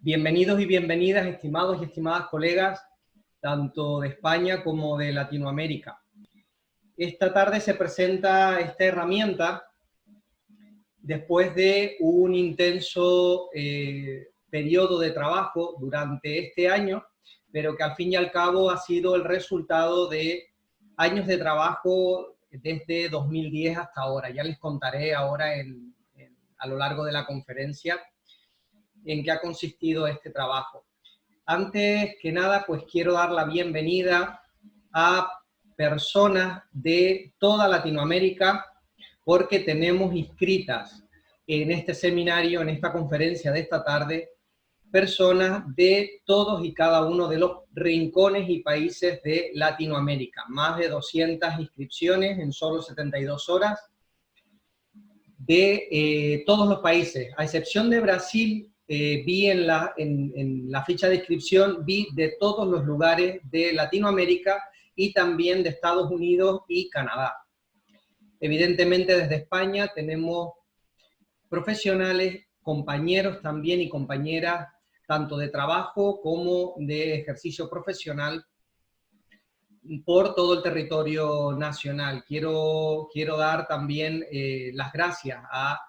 Bienvenidos y bienvenidas, estimados y estimadas colegas, tanto de España como de Latinoamérica. Esta tarde se presenta esta herramienta después de un intenso periodo de trabajo durante este año, pero que al fin y al cabo ha sido el resultado de años de trabajo desde 2010 hasta ahora. Ya les contaré ahora a lo largo de la conferencia en qué ha consistido este trabajo. Antes que nada, pues quiero dar la bienvenida a personas de toda Latinoamérica, porque tenemos inscritas en este seminario, en esta conferencia de esta tarde, personas de todos y cada uno de los rincones y países de Latinoamérica. Más de 200 inscripciones en solo 72 horas de todos los países, a excepción de Brasil. Vi en la ficha de inscripción, vi de todos los lugares de Latinoamérica y también de Estados Unidos y Canadá. Evidentemente desde España tenemos profesionales, compañeros también y compañeras, tanto de trabajo como de ejercicio profesional, por todo el territorio nacional. Quiero dar también las gracias a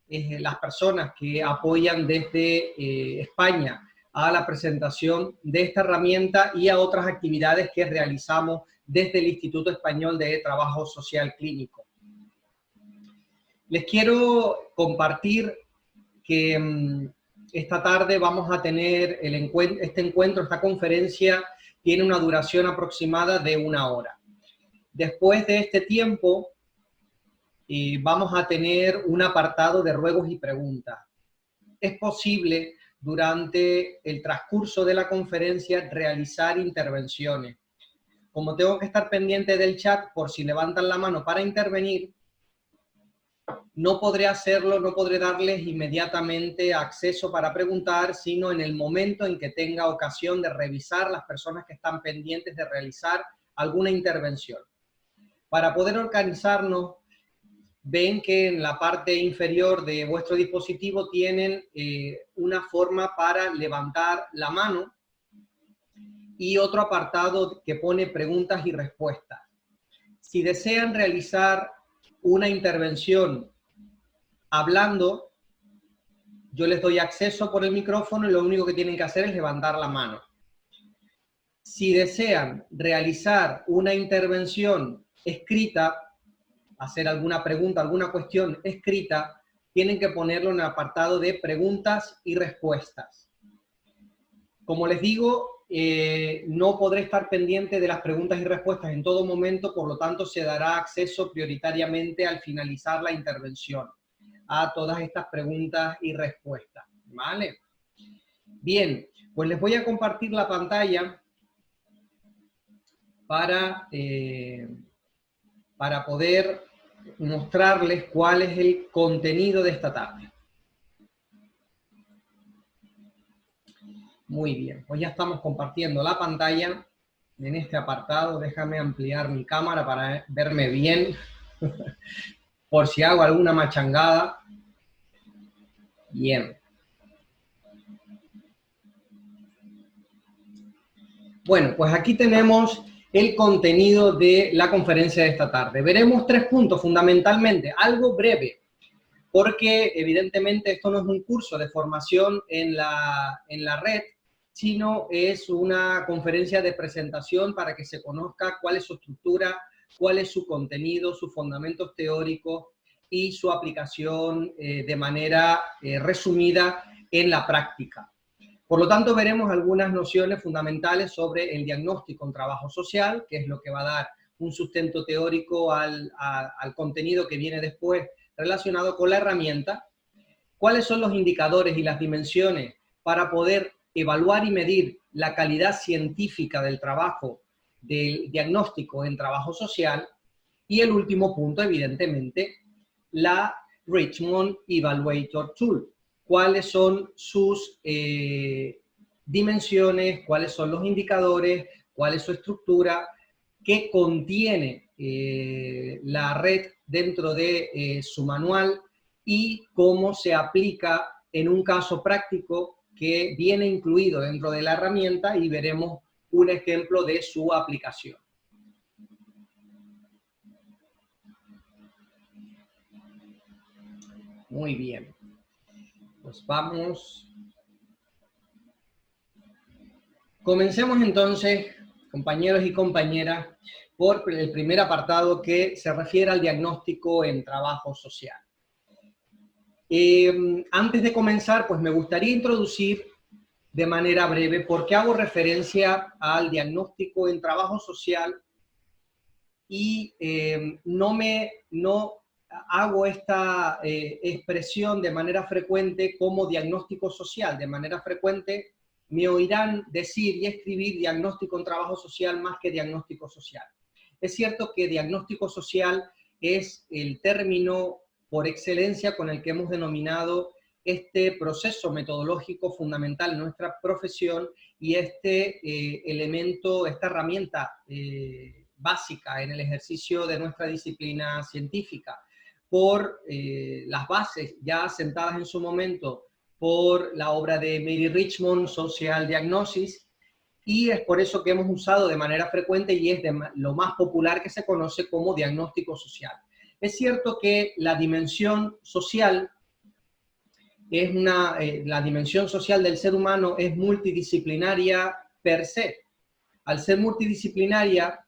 las personas que apoyan desde España a la presentación de esta herramienta y a otras actividades que realizamos desde el Instituto Español de Trabajo Social Clínico. Les quiero compartir que esta tarde vamos a tener este encuentro, esta conferencia tiene una duración aproximada de 1 hora. Después de este tiempo, vamos a tener un apartado de ruegos y preguntas. Es posible durante el transcurso de la conferencia realizar intervenciones. Como tengo que estar pendiente del chat por si levantan la mano para intervenir, no podré hacerlo, no podré darles inmediatamente acceso para preguntar, sino en el momento en que tenga ocasión de revisar las personas que están pendientes de realizar alguna intervención. Para poder organizarnos, ven que en la parte inferior de vuestro dispositivo tienen una forma para levantar la mano y otro apartado que pone preguntas y respuestas. Si desean realizar una intervención hablando, yo les doy acceso por el micrófono y lo único que tienen que hacer es levantar la mano. Si desean realizar una intervención escrita, hacer alguna pregunta, alguna cuestión escrita, tienen que ponerlo en el apartado de preguntas y respuestas. Como les digo, no podré estar pendiente de las preguntas y respuestas en todo momento, por lo tanto se dará acceso prioritariamente al finalizar la intervención a todas estas preguntas y respuestas, ¿vale? Bien, pues les voy a compartir la pantalla para poder mostrarles cuál es el contenido de esta tarde. Muy bien, pues ya estamos compartiendo la pantalla en este apartado. Déjame ampliar mi cámara para verme bien, por si hago alguna machangada. Bien. Bueno, pues aquí tenemos el contenido de la conferencia de esta tarde. Veremos 3 puntos fundamentalmente, algo breve, porque evidentemente esto no es un curso de formación en la red, sino es una conferencia de presentación para que se conozca cuál es su estructura, cuál es su contenido, sus fundamentos teóricos y su aplicación de manera resumida en la práctica. Por lo tanto, veremos algunas nociones fundamentales sobre el diagnóstico en trabajo social, que es lo que va a dar un sustento teórico al contenido que viene después relacionado con la herramienta, cuáles son los indicadores y las dimensiones para poder evaluar y medir la calidad científica del trabajo del diagnóstico en trabajo social, y el último punto, evidentemente, la Richmond Evaluator Tool. Cuáles son sus dimensiones, cuáles son los indicadores, cuál es su estructura, qué contiene la red dentro de su manual y cómo se aplica en un caso práctico que viene incluido dentro de la herramienta y veremos un ejemplo de su aplicación. Muy bien. Pues vamos. Comencemos entonces, compañeros y compañeras, por el primer apartado que se refiere al diagnóstico en trabajo social. Antes de comenzar, pues me gustaría introducir de manera breve por qué hago referencia al diagnóstico en trabajo social y no hago esta expresión de manera frecuente como diagnóstico social. De manera frecuente me oirán decir y escribir diagnóstico en trabajo social más que diagnóstico social. Es cierto que diagnóstico social es el término por excelencia con el que hemos denominado este proceso metodológico fundamental en nuestra profesión y este elemento, esta herramienta básica en el ejercicio de nuestra disciplina científica, por las bases ya sentadas en su momento por la obra de Mary Richmond, Social Diagnosis, y es por eso que hemos usado de manera frecuente y es lo más popular que se conoce como diagnóstico social. Es cierto que la dimensión social es la dimensión social del ser humano es multidisciplinaria per se. Al ser multidisciplinaria,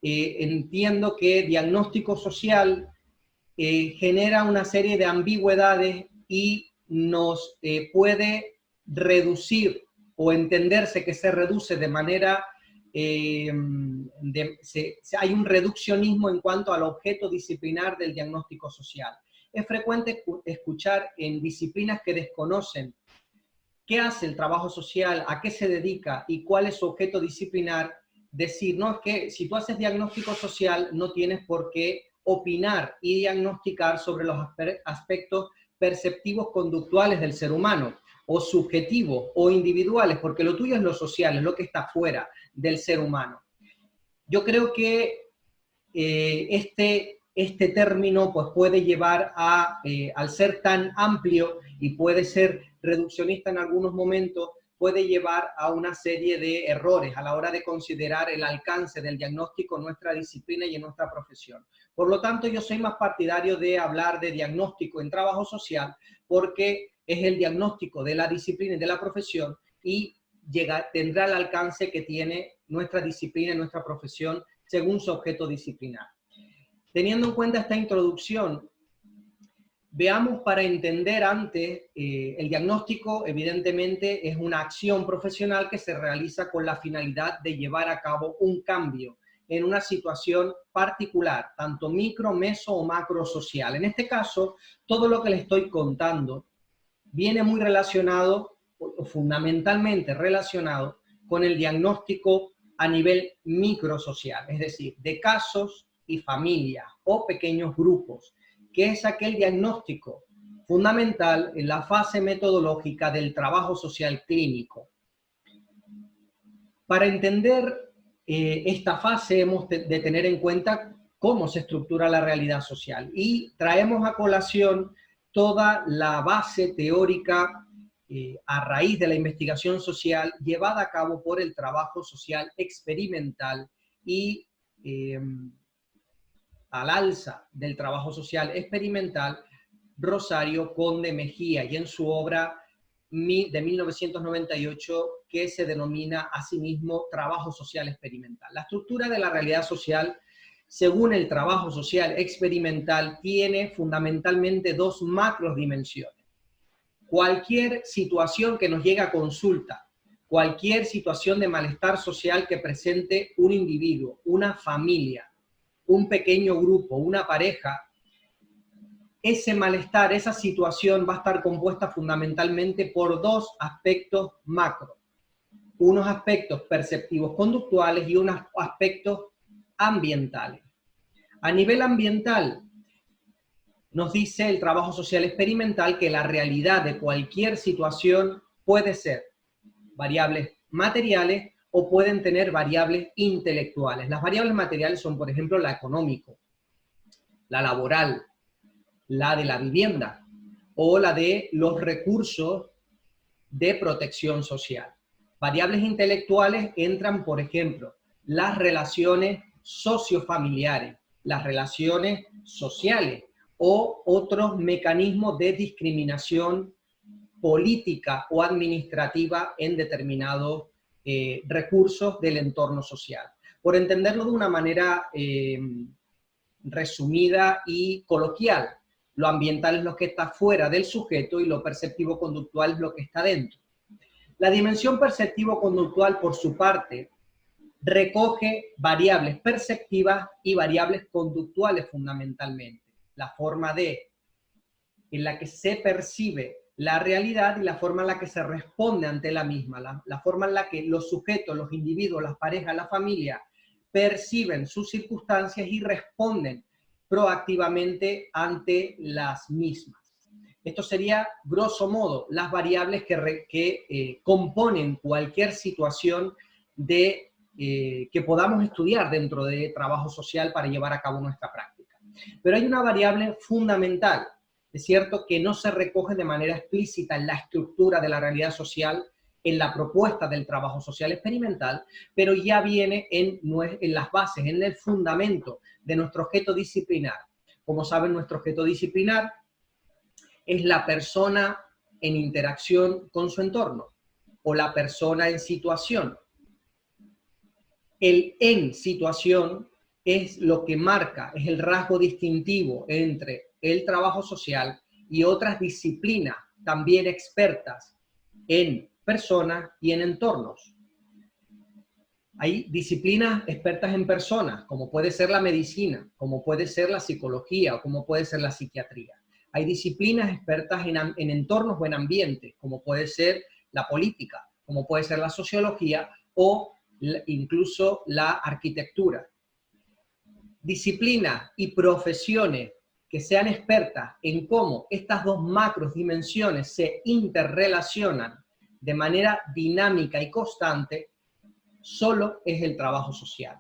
entiendo que diagnóstico social genera una serie de ambigüedades y nos puede reducir o entenderse que se reduce de manera, hay un reduccionismo en cuanto al objeto disciplinar del diagnóstico social. Es frecuente escuchar en disciplinas que desconocen qué hace el trabajo social, a qué se dedica y cuál es su objeto disciplinar, decir, no, es que si tú haces diagnóstico social no tienes por qué opinar y diagnosticar sobre los aspectos perceptivos conductuales del ser humano, o subjetivos o individuales, porque lo tuyo es lo social, es lo que está fuera del ser humano. Yo creo que este término pues, puede llevar al ser tan amplio y puede ser reduccionista en algunos momentos, puede llevar a una serie de errores a la hora de considerar el alcance del diagnóstico en nuestra disciplina y en nuestra profesión. Por lo tanto, yo soy más partidario de hablar de diagnóstico en trabajo social porque es el diagnóstico de la disciplina y de la profesión y tendrá el alcance que tiene nuestra disciplina y nuestra profesión según su objeto disciplinar. Teniendo en cuenta esta introducción, veamos para entender antes, el diagnóstico evidentemente es una acción profesional que se realiza con la finalidad de llevar a cabo un cambio en una situación particular, tanto micro, meso o macro social. En este caso, todo lo que les estoy contando viene muy relacionado, o fundamentalmente relacionado, con el diagnóstico a nivel microsocial, es decir, de casos y familias o pequeños grupos, que es aquel diagnóstico fundamental en la fase metodológica del trabajo social clínico. Para entender esta fase hemos de tener en cuenta cómo se estructura la realidad social y traemos a colación toda la base teórica a raíz de la investigación social llevada a cabo por el trabajo social experimental y al alza del trabajo social experimental Rosario Conde Mejía y en su obra de 1998 que se denomina asimismo trabajo social experimental. La estructura de la realidad social según el trabajo social experimental tiene fundamentalmente dos macrodimensiones. Cualquier situación que nos llegue a consulta, cualquier situación de malestar social que presente un individuo, una familia, un pequeño grupo, una pareja, ese malestar, esa situación va a estar compuesta fundamentalmente por dos aspectos macro. Unos aspectos perceptivos conductuales y unos aspectos ambientales. A nivel ambiental, nos dice el trabajo social experimental que la realidad de cualquier situación puede ser variables materiales o pueden tener variables intelectuales. Las variables materiales son, por ejemplo, la económica, la laboral, la de la vivienda o la de los recursos de protección social. Variables intelectuales entran, por ejemplo, las relaciones sociofamiliares, las relaciones sociales o otros mecanismos de discriminación política o administrativa en determinados recursos del entorno social. Por entenderlo de una manera resumida y coloquial, lo ambiental es lo que está fuera del sujeto y lo perceptivo-conductual es lo que está dentro. La dimensión perceptivo-conductual, por su parte, recoge variables perceptivas y variables conductuales fundamentalmente. La forma en la que se percibe la realidad y la forma en la que se responde ante la misma, la forma en la que los sujetos, los individuos, las parejas, la familia perciben sus circunstancias y responden proactivamente ante las mismas. Esto sería, grosso modo, las variables que componen cualquier situación que podamos estudiar dentro de trabajo social para llevar a cabo nuestra práctica. Pero hay una variable fundamental, es cierto, que no se recoge de manera explícita en la estructura de la realidad social, en la propuesta del trabajo social experimental, pero ya viene en las bases, en el fundamento de nuestro objeto disciplinar. Como saben, nuestro objeto disciplinar es la persona en interacción con su entorno, o la persona en situación. El en situación es lo que marca, es el rasgo distintivo entre el trabajo social y otras disciplinas también expertas en personas y en entornos. Hay disciplinas expertas en personas, como puede ser la medicina, como puede ser la psicología o como puede ser la psiquiatría. Hay disciplinas expertas en entornos o en ambientes, como puede ser la política, como puede ser la sociología o incluso la arquitectura. Disciplinas y profesiones que sean expertas en cómo estas dos macros dimensiones se interrelacionan de manera dinámica y constante, solo es el trabajo social.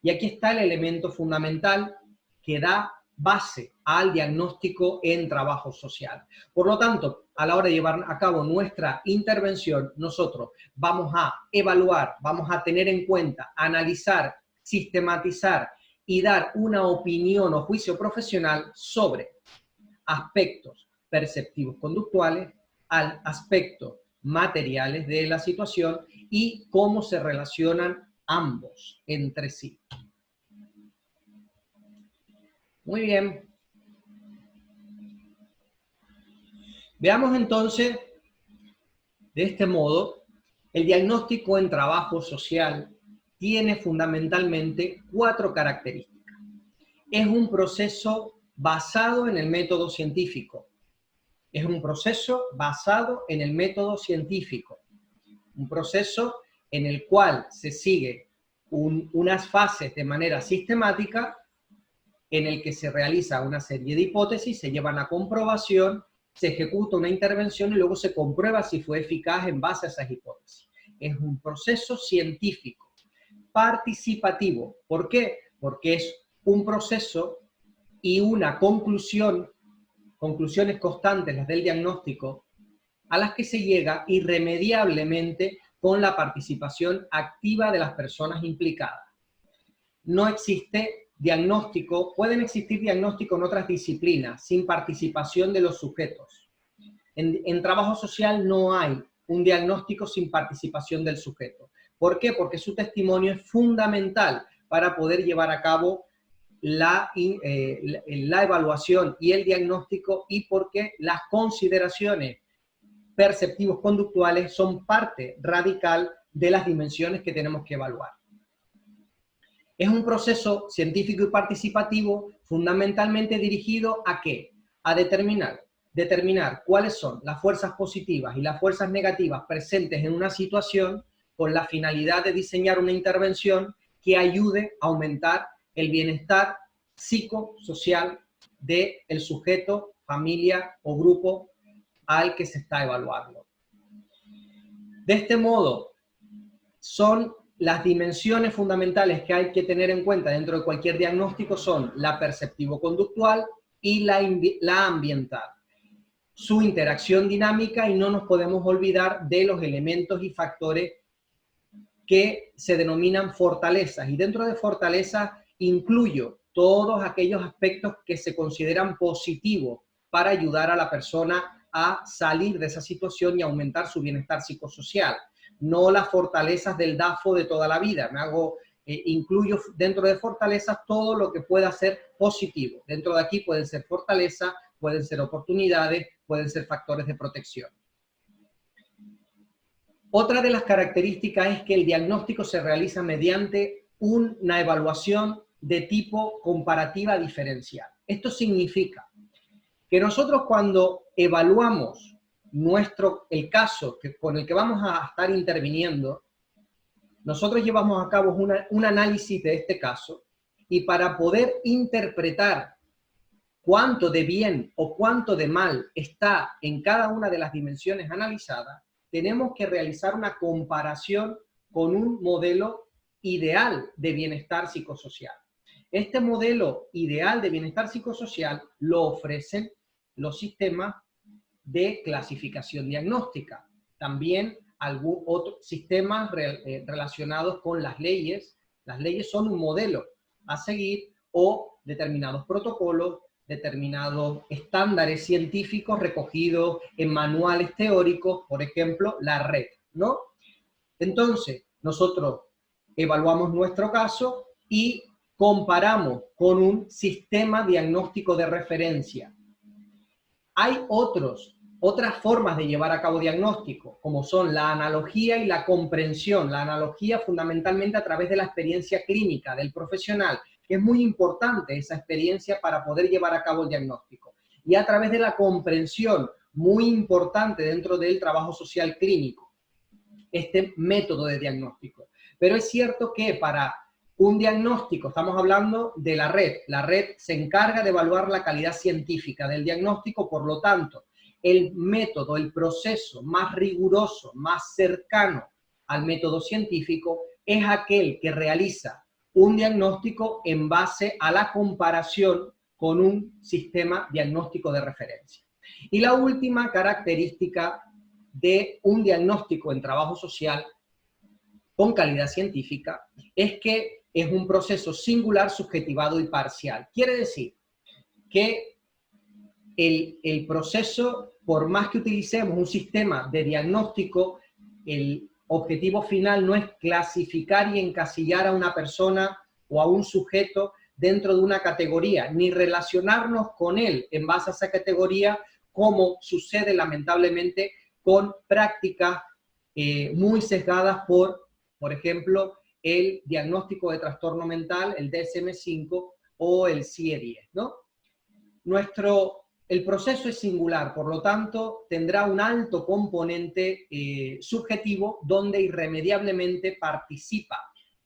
Y aquí está el elemento fundamental que da base al diagnóstico en trabajo social. Por lo tanto, a la hora de llevar a cabo nuestra intervención, nosotros vamos a evaluar, vamos a tener en cuenta, analizar, sistematizar y dar una opinión o juicio profesional sobre aspectos perceptivos conductuales, aspectos materiales de la situación y cómo se relacionan ambos entre sí. Muy bien. Veamos entonces, de este modo, el diagnóstico en trabajo social tiene fundamentalmente 4 características. Es un proceso basado en el método científico. Es un proceso basado en el método científico. Un proceso en el cual se sigue unas fases de manera sistemática, en el que se realiza una serie de hipótesis, se llevan a comprobación, se ejecuta una intervención y luego se comprueba si fue eficaz en base a esas hipótesis. Es un proceso científico, participativo. ¿Por qué? Porque es un proceso y una conclusiones constantes, las del diagnóstico, a las que se llega irremediablemente con la participación activa de las personas implicadas. No existe diagnóstico, pueden existir diagnósticos en otras disciplinas sin participación de los sujetos. En trabajo social no hay un diagnóstico sin participación del sujeto. ¿Por qué? Porque su testimonio es fundamental para poder llevar a cabo la evaluación y el diagnóstico, y porque las consideraciones perceptivos conductuales son parte radical de las dimensiones que tenemos que evaluar. Es un proceso científico y participativo fundamentalmente dirigido ¿a qué? A determinar cuáles son las fuerzas positivas y las fuerzas negativas presentes en una situación, con la finalidad de diseñar una intervención que ayude a aumentar el bienestar psicosocial del sujeto, familia o grupo al que se está evaluando. De este modo, son las dimensiones fundamentales que hay que tener en cuenta dentro de cualquier diagnóstico, son la perceptivo-conductual y la ambiental. su interacción dinámica y no nos podemos olvidar de los elementos y factores que se denominan fortalezas. Y dentro de fortalezas incluyo todos aquellos aspectos que se consideran positivos para ayudar a la persona a salir de esa situación y aumentar su bienestar psicosocial. No las fortalezas del DAFO de toda la vida. Incluyo dentro de fortalezas todo lo que pueda ser positivo. Dentro de aquí pueden ser fortalezas, pueden ser oportunidades, pueden ser factores de protección. Otra de las características es que el diagnóstico se realiza mediante una evaluación de tipo comparativa diferencial. Esto significa que nosotros cuando evaluamos el caso con el que vamos a estar interviniendo, nosotros llevamos a cabo un análisis de este caso y para poder interpretar cuánto de bien o cuánto de mal está en cada una de las dimensiones analizadas, tenemos que realizar una comparación con un modelo ideal de bienestar psicosocial. Este modelo ideal de bienestar psicosocial lo ofrecen los sistemas de clasificación diagnóstica. También algún otro sistemas relacionados con las leyes. Las leyes son un modelo a seguir o determinados protocolos, determinados estándares científicos recogidos en manuales teóricos, por ejemplo, la red, ¿no? Entonces, nosotros evaluamos nuestro caso y comparamos con un sistema diagnóstico de referencia. Hay otras formas de llevar a cabo diagnóstico, como son la analogía y la comprensión. La analogía fundamentalmente a través de la experiencia clínica del profesional, que es muy importante esa experiencia para poder llevar a cabo el diagnóstico. Y a través de la comprensión, muy importante dentro del trabajo social clínico, este método de diagnóstico. Pero es cierto que para un diagnóstico, estamos hablando de la red se encarga de evaluar la calidad científica del diagnóstico, por lo tanto, el método, el proceso más riguroso, más cercano al método científico es aquel que realiza un diagnóstico en base a la comparación con un sistema diagnóstico de referencia. Y la última característica de un diagnóstico en trabajo social con calidad científica es que es un proceso singular, subjetivado y parcial. Quiere decir que el proceso, por más que utilicemos un sistema de diagnóstico, el objetivo final no es clasificar y encasillar a una persona o a un sujeto dentro de una categoría, ni relacionarnos con él en base a esa categoría, como sucede lamentablemente con prácticas muy sesgadas por ejemplo, el diagnóstico de trastorno mental, el DSM-5 o el CIE-10, ¿no? El proceso es singular, por lo tanto, tendrá un alto componente subjetivo donde irremediablemente participa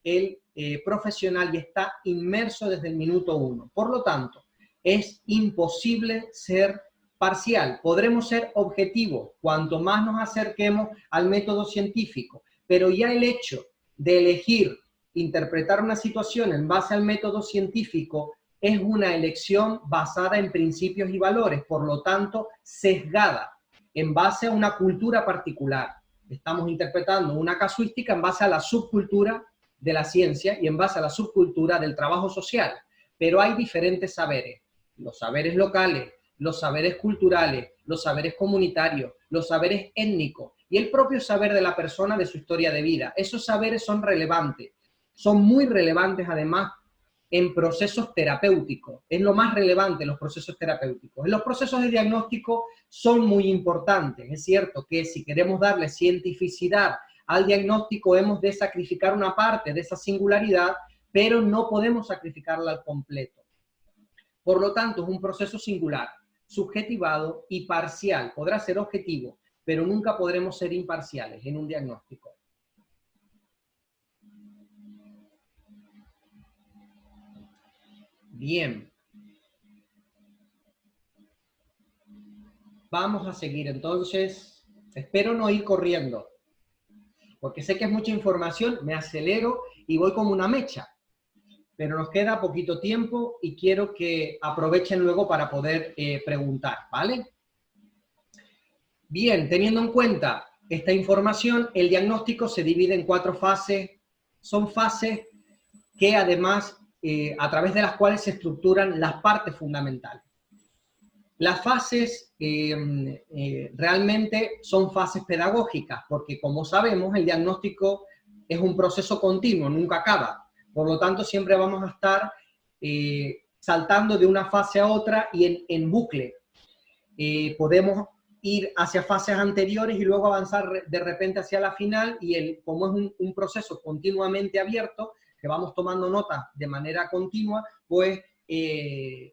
el profesional y está inmerso desde el minuto 1. Por lo tanto, es imposible ser parcial. Podremos ser objetivos cuanto más nos acerquemos al método científico, pero ya el hecho de elegir interpretar una situación en base al método científico es una elección basada en principios y valores, por lo tanto, sesgada en base a una cultura particular. Estamos interpretando una casuística en base a la subcultura de la ciencia y en base a la subcultura del trabajo social. Pero hay diferentes saberes, los saberes locales, los saberes culturales, los saberes comunitarios, los saberes étnicos y el propio saber de la persona de su historia de vida. Esos saberes son relevantes, son muy relevantes además en procesos terapéuticos. Es lo más relevante en los procesos terapéuticos. En los procesos de diagnóstico son muy importantes. Es cierto que si queremos darle cientificidad al diagnóstico hemos de sacrificar una parte de esa singularidad, pero no podemos sacrificarla al completo. Por lo tanto, es un proceso singular, subjetivado y parcial. Podrá ser objetivo, pero nunca podremos ser imparciales en un diagnóstico. Bien. Vamos a seguir entonces. Espero no ir corriendo, porque sé que es mucha información, me acelero y voy como una mecha. Pero nos queda poquito tiempo y quiero que aprovechen luego para poder preguntar, ¿vale? Bien, teniendo en cuenta esta información, el diagnóstico se divide en 4 fases. Son fases que además, a través de las cuales se estructuran las partes fundamentales. Las fases realmente son fases pedagógicas, porque como sabemos, el diagnóstico es un proceso continuo, nunca acaba. Por lo tanto, siempre vamos a estar saltando de una fase a otra y en bucle. Podemos ir hacia fases anteriores y luego avanzar de repente hacia la final, y como es un proceso continuamente abierto, que vamos tomando notas de manera continua, pues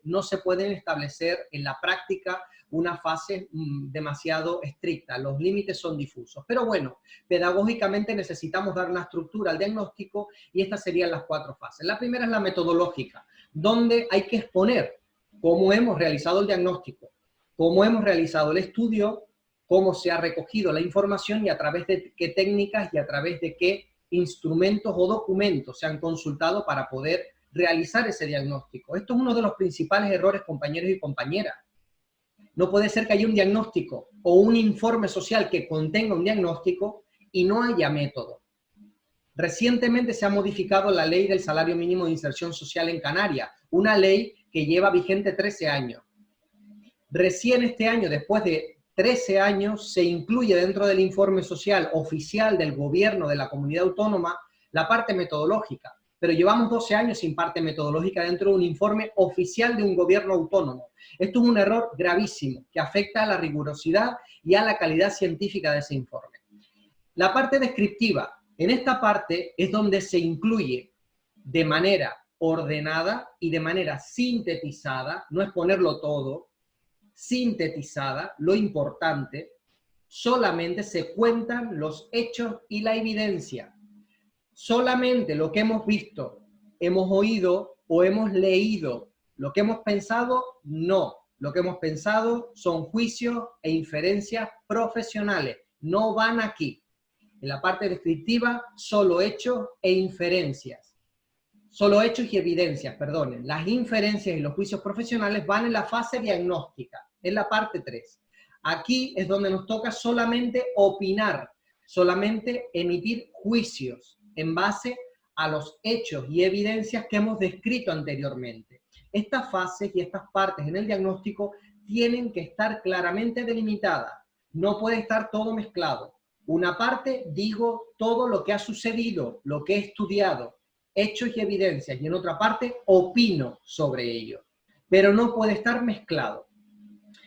no se pueden establecer en la práctica una fase demasiado estricta, los límites son difusos. Pero bueno, pedagógicamente necesitamos dar una estructura al diagnóstico y estas serían las 4 fases. La primera es la metodológica, donde hay que exponer cómo hemos realizado el diagnóstico, cómo hemos realizado el estudio, cómo se ha recogido la información y a través de qué técnicas y a través de qué instrumentos o documentos se han consultado para poder realizar ese diagnóstico. Esto es uno de los principales errores, compañeros y compañeras. No puede ser que haya un diagnóstico o un informe social que contenga un diagnóstico y no haya método. Recientemente se ha modificado la ley del salario mínimo de inserción social en Canarias, una ley que lleva vigente 13 años. Recién este año, después de 13 años, se incluye dentro del informe social oficial del gobierno de la comunidad autónoma la parte metodológica, pero llevamos 12 años sin parte metodológica dentro de un informe oficial de un gobierno autónomo. Esto es un error gravísimo que afecta a la rigurosidad y a la calidad científica de ese informe. La parte descriptiva, en esta parte es donde se incluye de manera ordenada y de manera sintetizada, no es ponerlo todo, sintetizada, lo importante, solamente se cuentan los hechos y la evidencia. Solamente lo que hemos visto, hemos oído o hemos leído, lo que hemos pensado, no. Lo que hemos pensado son juicios e inferencias profesionales, no van aquí. En la parte descriptiva, solo hechos e inferencias. Solo hechos y evidencias, perdonen. Las inferencias y los juicios profesionales van en la fase diagnóstica, en la parte 3. Aquí es donde nos toca solamente opinar, solamente emitir juicios en base a los hechos y evidencias que hemos descrito anteriormente. Estas fases y estas partes en el diagnóstico tienen que estar claramente delimitadas. No puede estar todo mezclado. Una parte digo todo lo que ha sucedido, lo que he estudiado, hechos y evidencias, y en otra parte opino sobre ello. Pero no puede estar mezclado.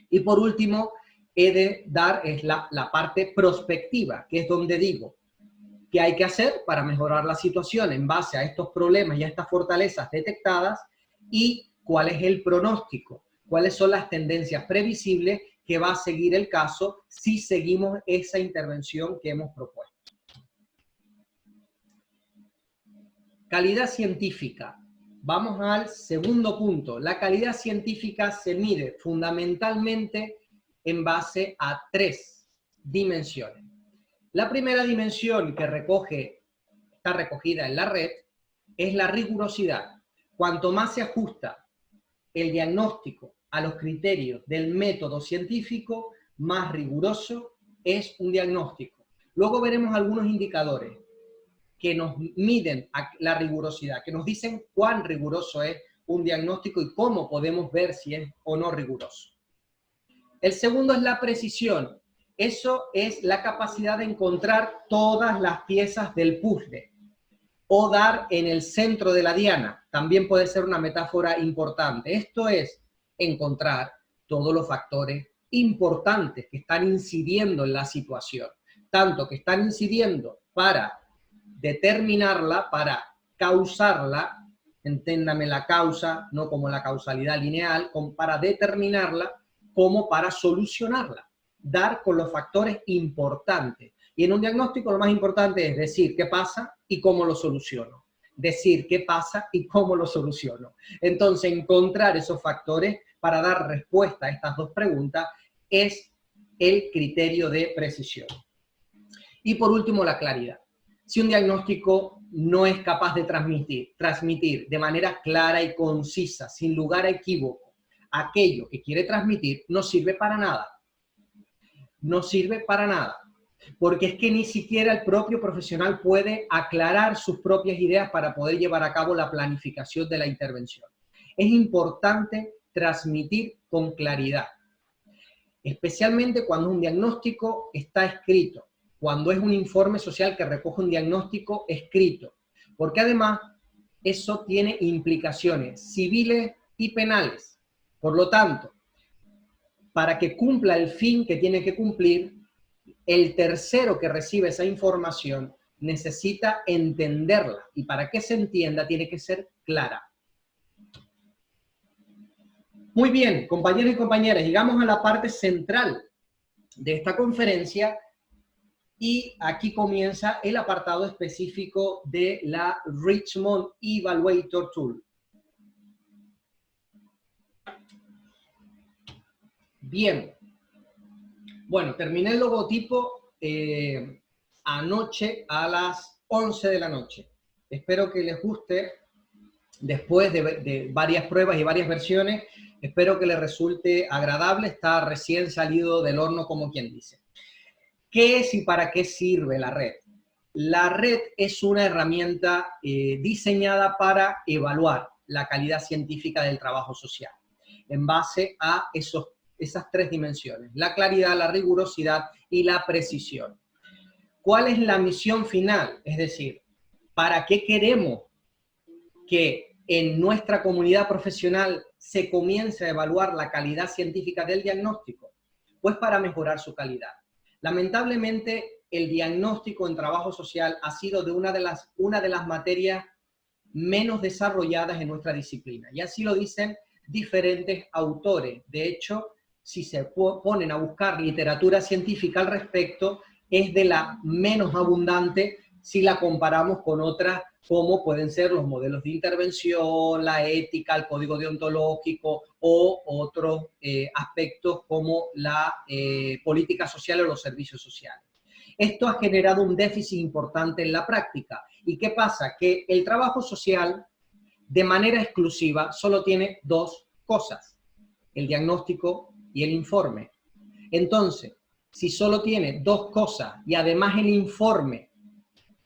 Y por último, he de dar la parte prospectiva, que es donde digo qué hay que hacer para mejorar la situación en base a estos problemas y a estas fortalezas detectadas y cuál es el pronóstico, cuáles son las tendencias previsibles que va a seguir el caso si seguimos esa intervención que hemos propuesto. Calidad científica. Vamos al segundo punto. La calidad científica se mide fundamentalmente en base a 3 dimensiones. La primera dimensión que está recogida en la red es la rigurosidad. Cuanto más se ajusta el diagnóstico a los criterios del método científico, más riguroso es un diagnóstico. Luego veremos algunos indicadores que nos miden la rigurosidad, que nos dicen cuán riguroso es un diagnóstico y cómo podemos ver si es o no riguroso. El segundo es la precisión. Eso es la capacidad de encontrar todas las piezas del puzzle o dar en el centro de la diana. También puede ser una metáfora importante. Esto es encontrar todos los factores importantes que están incidiendo en la situación, tanto que están incidiendo para determinarla, para causarla, entiéndame la causa, no como la causalidad lineal, para determinarla, como para solucionarla. Dar con los factores importantes. Y en un diagnóstico lo más importante es decir qué pasa y cómo lo soluciono. Decir qué pasa y cómo lo soluciono. Entonces, encontrar esos factores para dar respuesta a estas 2 preguntas es el criterio de precisión. Y por último, la claridad. Si un diagnóstico no es capaz de transmitir de manera clara y concisa, sin lugar a equívoco, aquello que quiere transmitir, no sirve para nada. no sirve para nada, porque es que ni siquiera el propio profesional puede aclarar sus propias ideas para poder llevar a cabo la planificación de la intervención. Es importante transmitir con claridad, especialmente cuando un diagnóstico está escrito, cuando es un informe social que recoge un diagnóstico escrito, porque además eso tiene implicaciones civiles y penales. Por lo tanto, para que cumpla el fin que tiene que cumplir, el tercero que recibe esa información necesita entenderla, y para que se entienda tiene que ser clara. Muy bien, compañeros y compañeras, llegamos a la parte central de esta conferencia y aquí comienza el apartado específico de la Richmond Evaluator Tool. Bien, bueno, terminé el logotipo anoche a las 11 de la noche. Espero que les guste, después de varias pruebas y varias versiones, espero que les resulte agradable, está recién salido del horno, como quien dice. ¿Qué es y para qué sirve la red? La red es una herramienta diseñada para evaluar la calidad científica del trabajo social, en base a esas tres dimensiones: la claridad, la rigurosidad y la precisión. ¿Cuál es la misión final? Es decir, ¿para qué queremos que en nuestra comunidad profesional se comience a evaluar la calidad científica del diagnóstico? Pues para mejorar su calidad. Lamentablemente, el diagnóstico en trabajo social ha sido una de las materias menos desarrolladas en nuestra disciplina, y así lo dicen diferentes autores. De hecho, si se ponen a buscar literatura científica al respecto, es de la menos abundante si la comparamos con otras, como pueden ser los modelos de intervención, la ética, el código deontológico o otros aspectos como la política social o los servicios sociales. Esto ha generado un déficit importante en la práctica. ¿Y qué pasa? Que el trabajo social, de manera exclusiva, solo tiene dos cosas: el diagnóstico y el informe. Entonces, si solo tiene dos cosas y además el informe,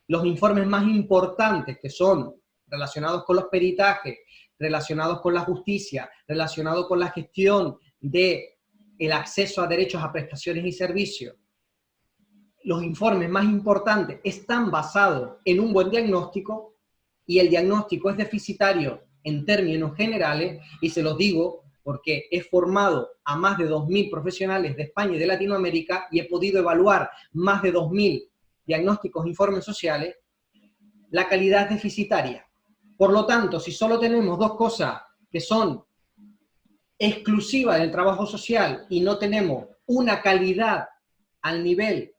los informes más importantes, que son relacionados con los peritajes, relacionados con la justicia, relacionados con la gestión del acceso a derechos, a prestaciones y servicios, los informes más importantes están basados en un buen diagnóstico, y el diagnóstico es deficitario en términos generales, y se los digo porque he formado a más de 2.000 profesionales de España y de Latinoamérica y he podido evaluar más de 2.000 diagnósticos e informes sociales. La calidad es deficitaria. Por lo tanto, si solo tenemos dos cosas que son exclusivas del trabajo social y no tenemos una calidad al nivel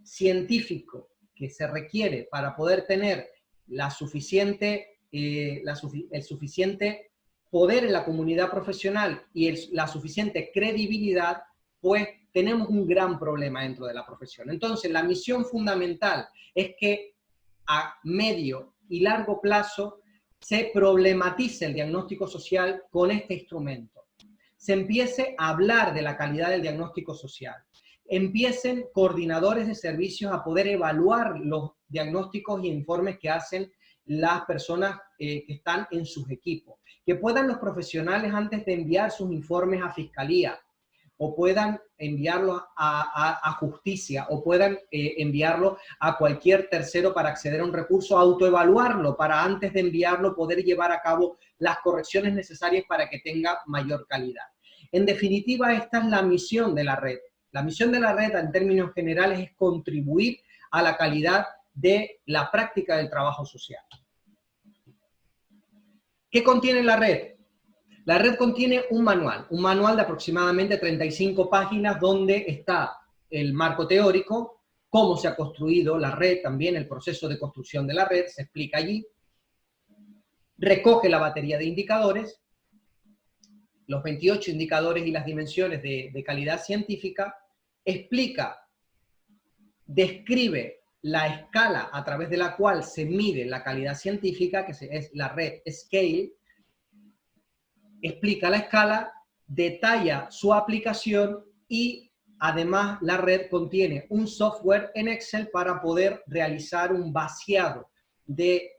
científico que se requiere para poder tener el suficiente poder en la comunidad profesional y la suficiente credibilidad, pues tenemos un gran problema dentro de la profesión. Entonces, la misión fundamental es que a medio y largo plazo se problematice el diagnóstico social con este instrumento. Se empiece a hablar de la calidad del diagnóstico social. Empiecen coordinadores de servicios a poder evaluar los diagnósticos y informes que hacen las personas que están en sus equipos. Que puedan los profesionales, antes de enviar sus informes a fiscalía, o puedan enviarlo a justicia, o puedan enviarlo a cualquier tercero para acceder a un recurso, autoevaluarlo para, antes de enviarlo, poder llevar a cabo las correcciones necesarias para que tenga mayor calidad. En definitiva, esta es la misión de la red. La misión de la red, en términos generales, es contribuir a la calidad de la práctica del trabajo social. ¿Qué contiene la red? La red contiene un manual de aproximadamente 35 páginas, donde está el marco teórico, cómo se ha construido la red, también el proceso de construcción de la red, se explica allí. Recoge la batería de indicadores, los 28 indicadores y las dimensiones de calidad científica, explica, describe la escala a través de la cual se mide la calidad científica, que es la red Scale, explica la escala, detalla su aplicación y Además, la red contiene un software en Excel para poder realizar un vaciado de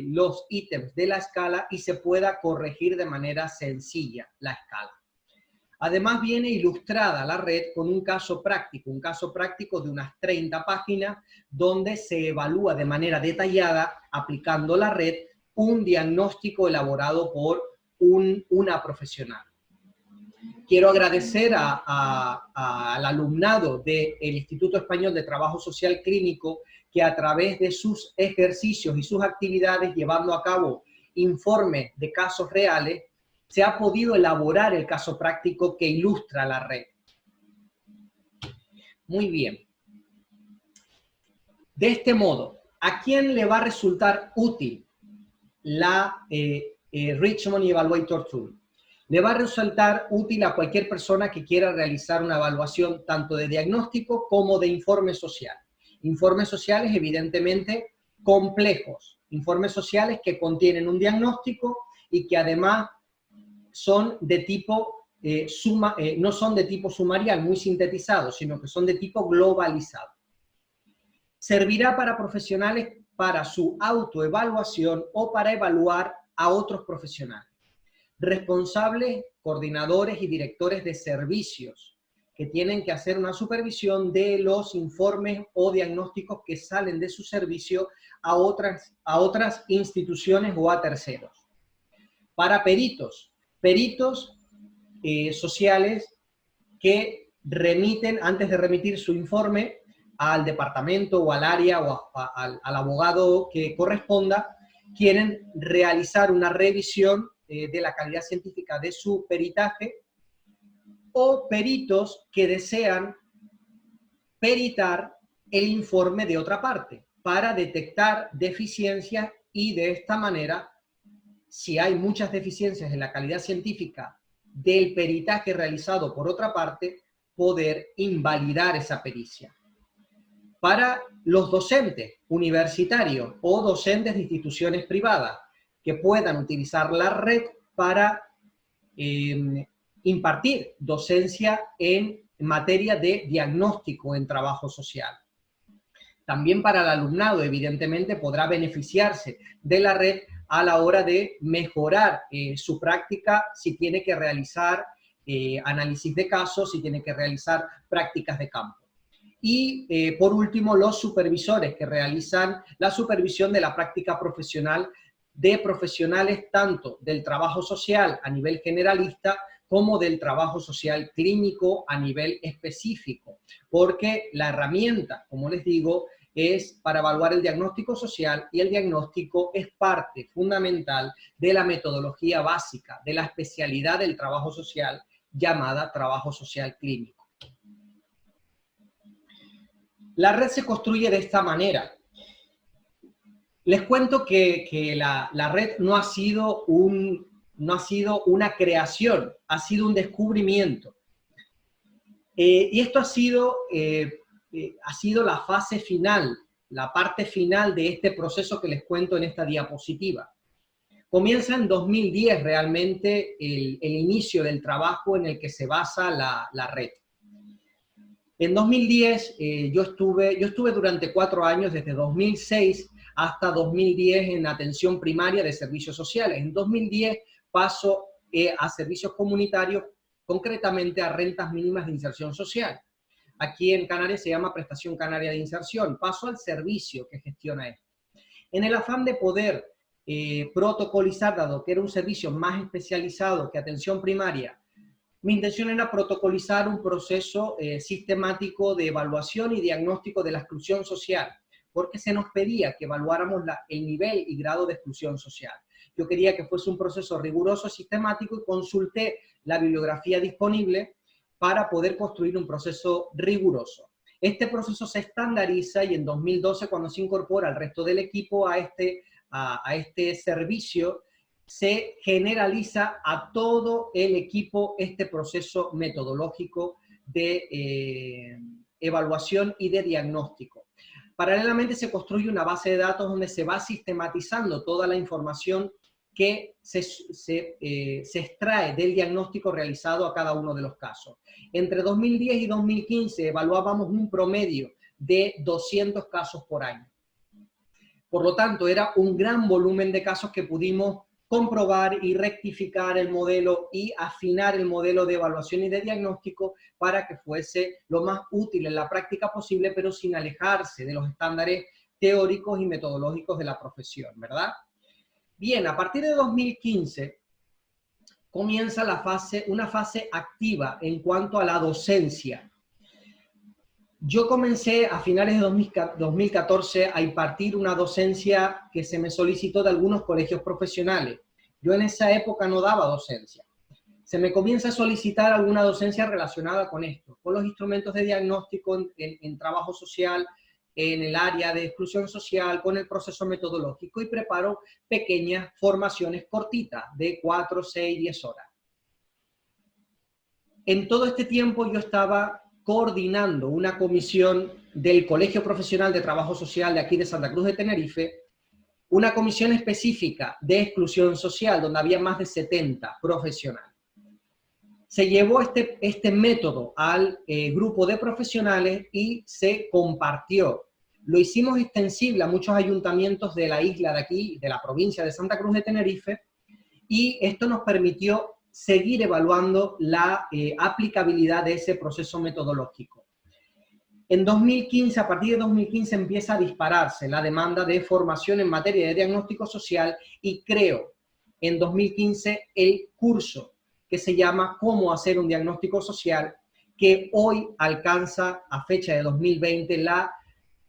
los ítems de la escala y se pueda corregir de manera sencilla la escala. Además, viene ilustrada la red con un caso práctico de unas 30 páginas, donde se evalúa de manera detallada, aplicando la red, un diagnóstico elaborado por una profesional. Quiero agradecer al alumnado del Instituto Español de Trabajo Social Clínico, que a través de sus ejercicios y sus actividades, llevando a cabo informes de casos reales, se ha podido elaborar el caso práctico que ilustra la red. Muy bien. De este modo, ¿a quién le va a resultar útil la Richmond Evaluator Tool? Le va a resultar útil a cualquier persona que quiera realizar una evaluación tanto de diagnóstico como de informe social. Informes sociales, evidentemente, complejos. Informes sociales que contienen un diagnóstico y que además son de tipo, no son de tipo sumarial, muy sintetizados, sino que son de tipo globalizado. Servirá para profesionales para su autoevaluación o para evaluar a otros profesionales. Responsables, coordinadores y directores de servicios que tienen que hacer una supervisión de los informes o diagnósticos que salen de su servicio a otras instituciones o a terceros. Para peritos sociales que remiten, antes de remitir su informe al departamento o al área o al abogado que corresponda, quieren realizar una revisión de la calidad científica de su peritaje, o peritos que desean peritar el informe de otra parte para detectar deficiencias y de esta manera, si hay muchas deficiencias en la calidad científica del peritaje realizado por otra parte, poder invalidar esa pericia. Para los docentes universitarios o docentes de instituciones privadas que puedan utilizar la red para impartir docencia en materia de diagnóstico en trabajo social. También para el alumnado, evidentemente, podrá beneficiarse de la red a la hora de mejorar su práctica, si tiene que realizar análisis de casos, si tiene que realizar prácticas de campo. Y por último, los supervisores que realizan la supervisión de la práctica profesional de profesionales tanto del trabajo social a nivel generalista como del trabajo social clínico a nivel específico, porque la herramienta, como les digo, es para evaluar el diagnóstico social, y el diagnóstico es parte fundamental de la metodología básica de la especialidad del trabajo social llamada trabajo social clínico. La red se construye de esta manera. Les cuento que la red no ha sido una creación, ha sido un descubrimiento. Y esto ha sido la fase final, la parte final de este proceso que les cuento en esta diapositiva. Comienza en 2010 realmente el inicio del trabajo en el que se basa la red. En 2010 yo estuve durante 4 años, desde 2006 hasta 2010, en atención primaria de servicios sociales. En 2010 paso a servicios comunitarios, concretamente a rentas mínimas de inserción social. Aquí en Canarias se llama Prestación Canaria de Inserción. Paso al servicio que gestiona esto. En el afán de poder protocolizar, dado que era un servicio más especializado que atención primaria, mi intención era protocolizar un proceso sistemático de evaluación y diagnóstico de la exclusión social, porque se nos pedía que evaluáramos el nivel y grado de exclusión social. Yo quería que fuese un proceso riguroso, sistemático, y consulté la bibliografía disponible para poder construir un proceso riguroso. Este proceso se estandariza y en 2012, cuando se incorpora al resto del equipo a este servicio, se generaliza a todo el equipo este proceso metodológico de evaluación y de diagnóstico. Paralelamente se construye una base de datos donde se va sistematizando toda la información que se extrae del diagnóstico realizado a cada uno de los casos. Entre 2010 y 2015 evaluábamos un promedio de 200 casos por año. Por lo tanto, era un gran volumen de casos que pudimos comprobar y rectificar el modelo y afinar el modelo de evaluación y de diagnóstico para que fuese lo más útil en la práctica posible, pero sin alejarse de los estándares teóricos y metodológicos de la profesión, ¿verdad? Bien, a partir de 2015 comienza una fase activa en cuanto a la docencia. Yo comencé a finales de 2014 a impartir una docencia que se me solicitó de algunos colegios profesionales. Yo en esa época no daba docencia. Se me comienza a solicitar alguna docencia relacionada con esto, con los instrumentos de diagnóstico en trabajo social, en el área de exclusión social, con el proceso metodológico, y preparo pequeñas formaciones cortitas de 4, 6, 10 horas. En todo este tiempo yo estaba coordinando una comisión del Colegio Profesional de Trabajo Social de aquí de Santa Cruz de Tenerife, una comisión específica de exclusión social, donde había más de 70 profesionales. Se llevó este método al grupo de profesionales y se compartió. Lo hicimos extensible a muchos ayuntamientos de la isla de aquí, de la provincia de Santa Cruz de Tenerife, y esto nos permitió seguir evaluando la aplicabilidad de ese proceso metodológico. En 2015, a partir de 2015, empieza a dispararse la demanda de formación en materia de diagnóstico social y creo en 2015 el curso que se llama Cómo hacer un diagnóstico social, que hoy alcanza, a fecha de 2020, la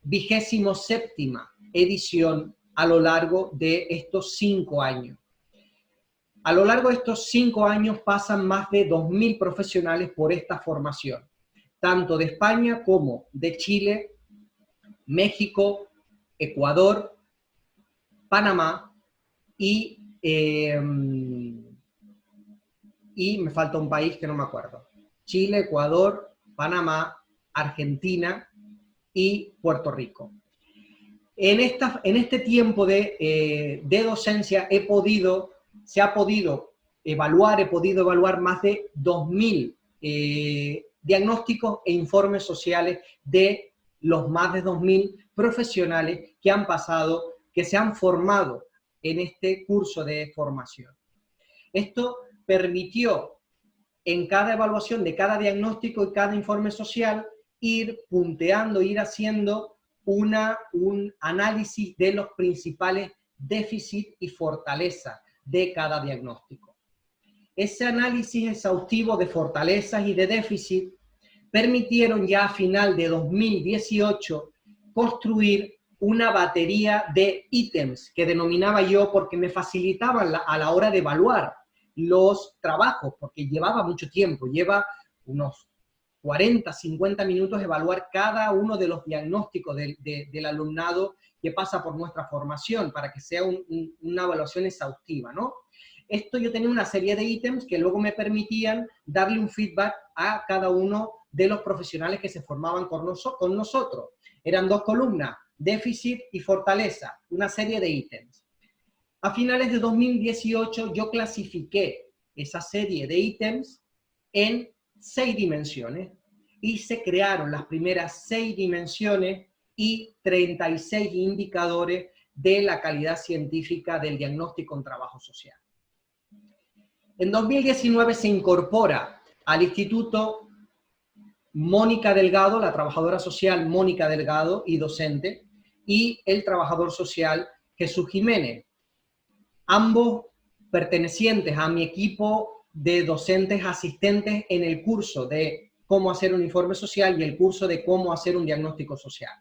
27ª edición a lo largo de estos 5 años. A lo largo de estos 5 años pasan más de 2.000 profesionales por esta formación, tanto de España como de Chile, México, Ecuador, Panamá y me falta un país que no me acuerdo. Chile, Ecuador, Panamá, Argentina y Puerto Rico. En este tiempo de docencia he podido evaluar más de 2.000 diagnósticos e informes sociales de los más de 2.000 profesionales que han pasado, que se han formado en este curso de formación. Esto permitió en cada evaluación de cada diagnóstico y cada informe social ir punteando, ir haciendo un análisis de los principales déficits y fortalezas de cada diagnóstico. Ese análisis exhaustivo de fortalezas y de déficit permitieron ya a final de 2018 construir una batería de ítems que denominaba yo porque me facilitaban a la hora de evaluar los trabajos, porque llevaba mucho tiempo, lleva unos 40, 50 minutos evaluar cada uno de los diagnósticos del alumnado que pasa por nuestra formación para que sea una evaluación exhaustiva, ¿no? Esto yo tenía una serie de ítems que luego me permitían darle un feedback a cada uno de los profesionales que se formaban con nosotros. Eran 2 columnas, déficit y fortaleza, una serie de ítems. A finales de 2018 yo clasifiqué esa serie de ítems en 6 dimensiones y se crearon las primeras 6 dimensiones y 36 indicadores de la calidad científica del diagnóstico en trabajo social. En 2019 se incorpora al Instituto Mónica Delgado, la trabajadora social Mónica Delgado y docente, y el trabajador social Jesús Jiménez, ambos pertenecientes a mi equipo de docentes asistentes en el curso de cómo hacer un informe social y el curso de cómo hacer un diagnóstico social.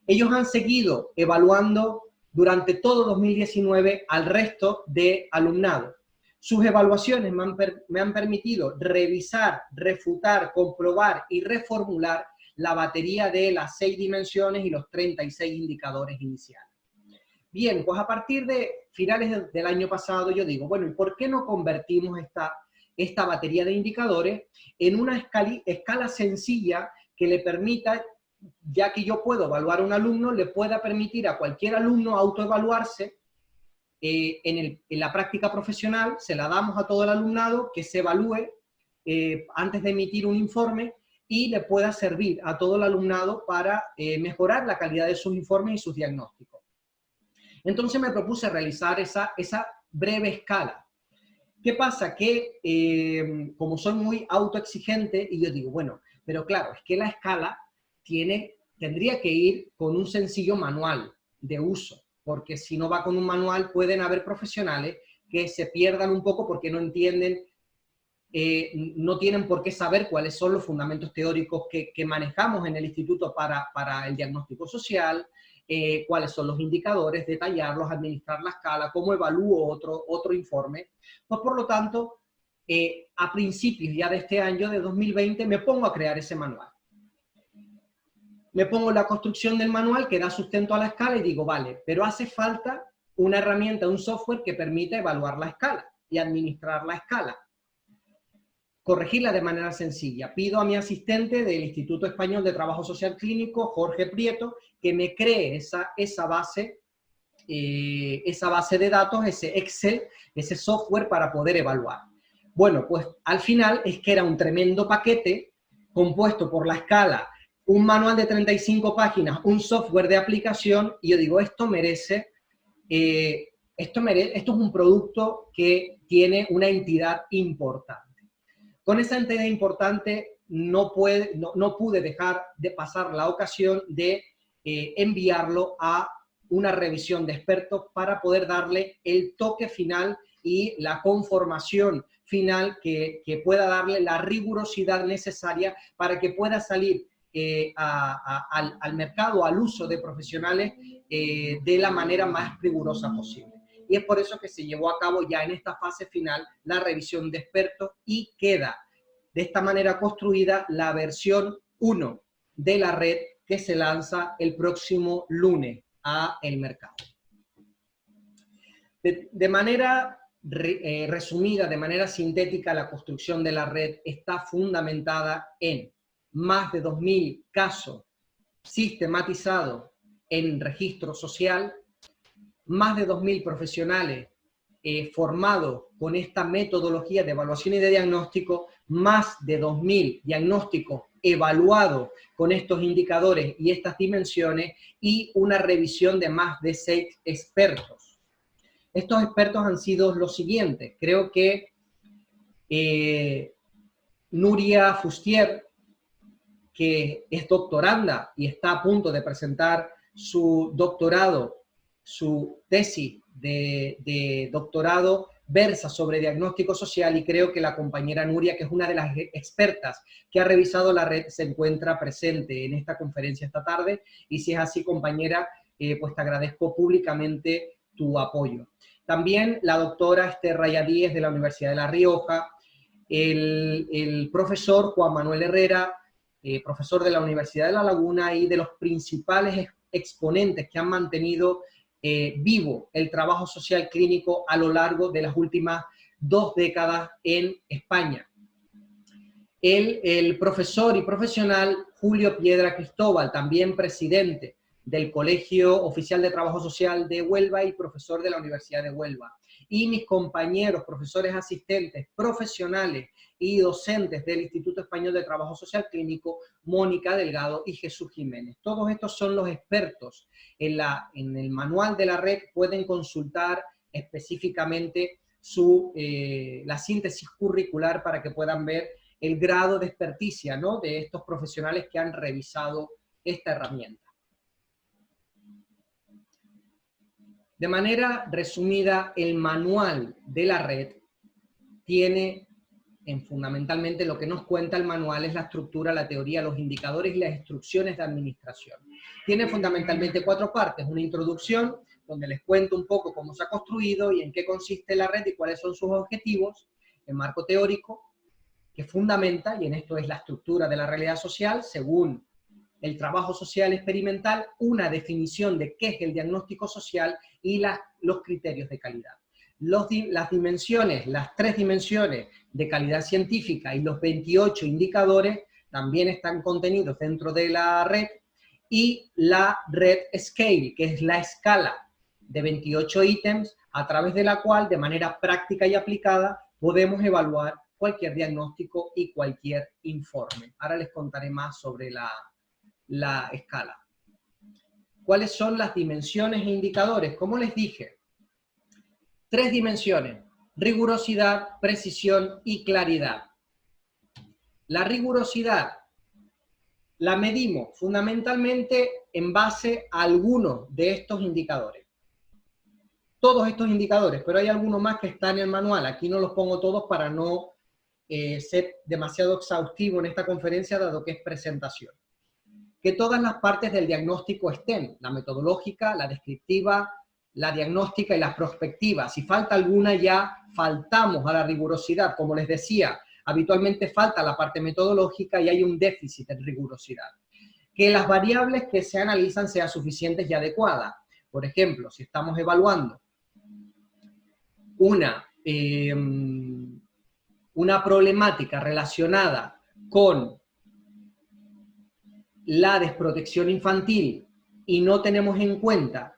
Ellos han seguido evaluando durante todo 2019 al resto de alumnado. Sus evaluaciones me han permitido revisar, refutar, comprobar y reformular la batería de las 6 dimensiones y los 36 indicadores iniciales. Bien, pues a partir de finales del año pasado yo digo, bueno, ¿y por qué no convertimos esta batería de indicadores en una escala sencilla que le permita, ya que yo puedo evaluar a un alumno, le pueda permitir a cualquier alumno autoevaluarse en la práctica profesional se la damos a todo el alumnado que se evalúe antes de emitir un informe y le pueda servir a todo el alumnado para mejorar la calidad de sus informes y sus diagnósticos. Entonces me propuse realizar esa breve escala. ¿Qué pasa? Que como soy muy autoexigente, y yo digo, bueno, pero claro, es que la escala tendría que ir con un sencillo manual de uso, porque si no va con un manual pueden haber profesionales que se pierdan un poco porque no entienden, no tienen por qué saber cuáles son los fundamentos teóricos que manejamos en el instituto para el diagnóstico social, cuáles son los indicadores, detallarlos, administrar la escala, cómo evalúo otro informe. Pues por lo tanto, a principios ya de este año, de 2020, me pongo a crear ese manual. Me pongo la construcción del manual que da sustento a la escala y digo, vale, pero hace falta una herramienta, un software que permita evaluar la escala y administrar la escala. Corregirla de manera sencilla. Pido a mi asistente del Instituto Español de Trabajo Social Clínico, Jorge Prieto, que me cree esa base de datos, ese Excel, ese software para poder evaluar. Bueno, pues al final es que era un tremendo paquete compuesto por la escala, un manual de 35 páginas, un software de aplicación, y yo digo, esto es un producto que tiene una entidad importante. Con esa entidad importante no pude dejar de pasar la ocasión de enviarlo a una revisión de expertos para poder darle el toque final y la conformación final que pueda darle la rigurosidad necesaria para que pueda salir al mercado, al uso de profesionales de la manera más rigurosa posible. Y es por eso que se llevó a cabo ya en esta fase final la revisión de expertos y queda de esta manera construida la versión 1 de la red que se lanza el próximo lunes a el mercado. De manera resumida, de manera sintética, la construcción de la red está fundamentada en más de 2.000 casos sistematizados en registro social, más de 2.000 profesionales formados con esta metodología de evaluación y de diagnóstico, más de 2.000 diagnósticos evaluados con estos indicadores y estas dimensiones, y una revisión de más de 6 expertos. Estos expertos han sido los siguientes. Creo que Nuria Fustier, que es doctoranda y está a punto de presentar su doctorado, su tesis de doctorado, versa sobre diagnóstico social, y creo que la compañera Nuria, que es una de las expertas que ha revisado la red, se encuentra presente en esta conferencia esta tarde, y si es así, compañera, pues te agradezco públicamente tu apoyo. También la doctora Esther Raya Díez de la Universidad de La Rioja, el profesor Juan Manuel Herrera, profesor de la Universidad de La Laguna y de los principales exponentes que han mantenido vivo el trabajo social clínico a lo largo de las últimas 2 décadas en España. El profesor y profesional Julio Piedra Cristóbal, también presidente del Colegio Oficial de Trabajo Social de Huelva y profesor de la Universidad de Huelva. Y mis compañeros, profesores asistentes, profesionales y docentes del Instituto Español de Trabajo Social Clínico, Mónica Delgado y Jesús Jiménez. Todos estos son los expertos. En el manual de la red pueden consultar específicamente la síntesis curricular para que puedan ver el grado de experticia, ¿no?, de estos profesionales que han revisado esta herramienta. De manera resumida, el manual de la red tiene, fundamentalmente lo que nos cuenta el manual es la estructura, la teoría, los indicadores y las instrucciones de administración. Tiene fundamentalmente 4 partes: una introducción, donde les cuento un poco cómo se ha construido y en qué consiste la red y cuáles son sus objetivos, el marco teórico, que fundamenta, y en esto es la estructura de la realidad social, según el trabajo social experimental, una definición de qué es el diagnóstico social y los criterios de calidad. Las dimensiones, las 3 dimensiones de calidad científica y los 28 indicadores también están contenidos dentro de la red, y la red Scale, que es la escala de 28 ítems a través de la cual, de manera práctica y aplicada, podemos evaluar cualquier diagnóstico y cualquier informe. Ahora les contaré más sobre la escala. ¿Cuáles son las dimensiones e indicadores? Como les dije, 3 dimensiones: rigurosidad, precisión y claridad. La rigurosidad la medimos fundamentalmente en base a algunos de estos indicadores. Todos estos indicadores, pero hay algunos más que están en el manual. Aquí no los pongo todos para no ser demasiado exhaustivo en esta conferencia, dado que es presentación. Que todas las partes del diagnóstico estén: la metodológica, la descriptiva, la diagnóstica y la prospectiva. Si falta alguna, ya faltamos a la rigurosidad. Como les decía, habitualmente falta la parte metodológica y hay un déficit en rigurosidad. Que las variables que se analizan sean suficientes y adecuadas. Por ejemplo, si estamos evaluando una problemática relacionada con la desprotección infantil y no tenemos en cuenta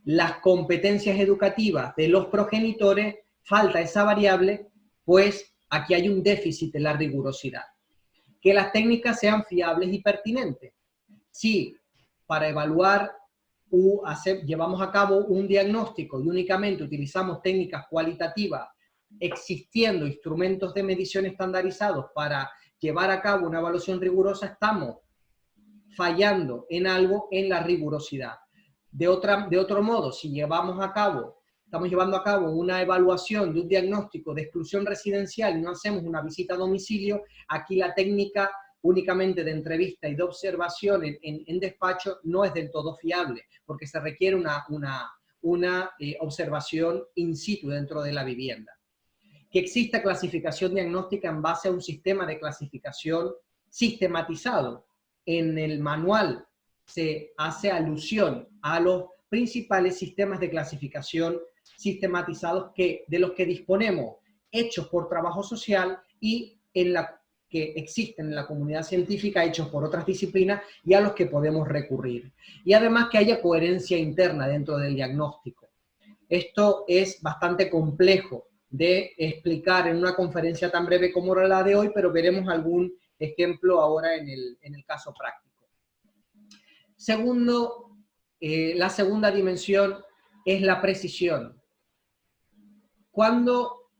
las competencias educativas de los progenitores, falta esa variable, pues aquí hay un déficit en la rigurosidad. Que las técnicas sean fiables y pertinentes. Si para evaluar llevamos a cabo un diagnóstico y únicamente utilizamos técnicas cualitativas, existiendo instrumentos de medición estandarizados para llevar a cabo una evaluación rigurosa, estamos fallando en algo en la rigurosidad. De otro modo, si estamos llevando a cabo una evaluación de un diagnóstico de exclusión residencial y no hacemos una visita a domicilio, aquí la técnica únicamente de entrevista y de observación en despacho no es del todo fiable, porque se requiere una observación in situ dentro de la vivienda. Que exista clasificación diagnóstica en base a un sistema de clasificación sistematizado. En el manual se hace alusión a los principales sistemas de clasificación sistematizados de los que disponemos, hechos por trabajo social y que existen en la comunidad científica, hechos por otras disciplinas y a los que podemos recurrir. Y además que haya coherencia interna dentro del diagnóstico. Esto es bastante complejo de explicar en una conferencia tan breve como la de hoy, pero veremos algún ejemplo ahora en el caso práctico. La segunda dimensión es la precisión. Cuando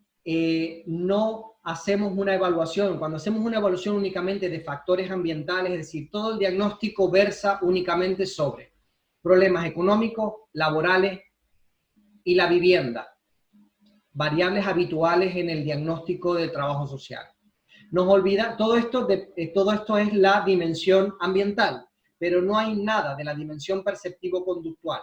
no hacemos una evaluación, cuando hacemos una evaluación únicamente de factores ambientales, es decir, todo el diagnóstico versa únicamente sobre problemas económicos, laborales y la vivienda, variables habituales en el diagnóstico de trabajo social. Todo esto es la dimensión ambiental, pero no hay nada de la dimensión perceptivo-conductual.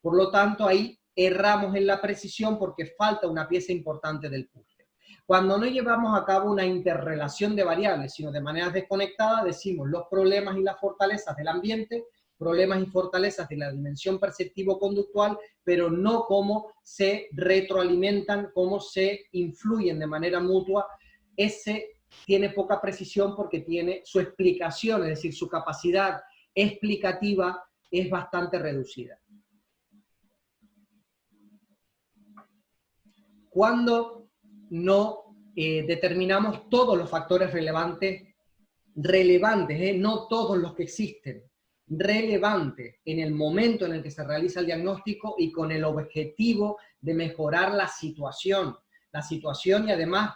Por lo tanto, ahí erramos en la precisión porque falta una pieza importante del puzzle. Cuando no llevamos a cabo una interrelación de variables, sino de manera desconectada, decimos los problemas y las fortalezas del ambiente, problemas y fortalezas de la dimensión perceptivo-conductual, pero no cómo se retroalimentan, cómo se influyen de manera mutua. Ese tiene poca precisión porque tiene su explicación, es decir, su capacidad explicativa es bastante reducida. Cuando no determinamos todos los factores relevantes, no todos los que existen, relevantes en el momento en el que se realiza el diagnóstico y con el objetivo de mejorar la situación y además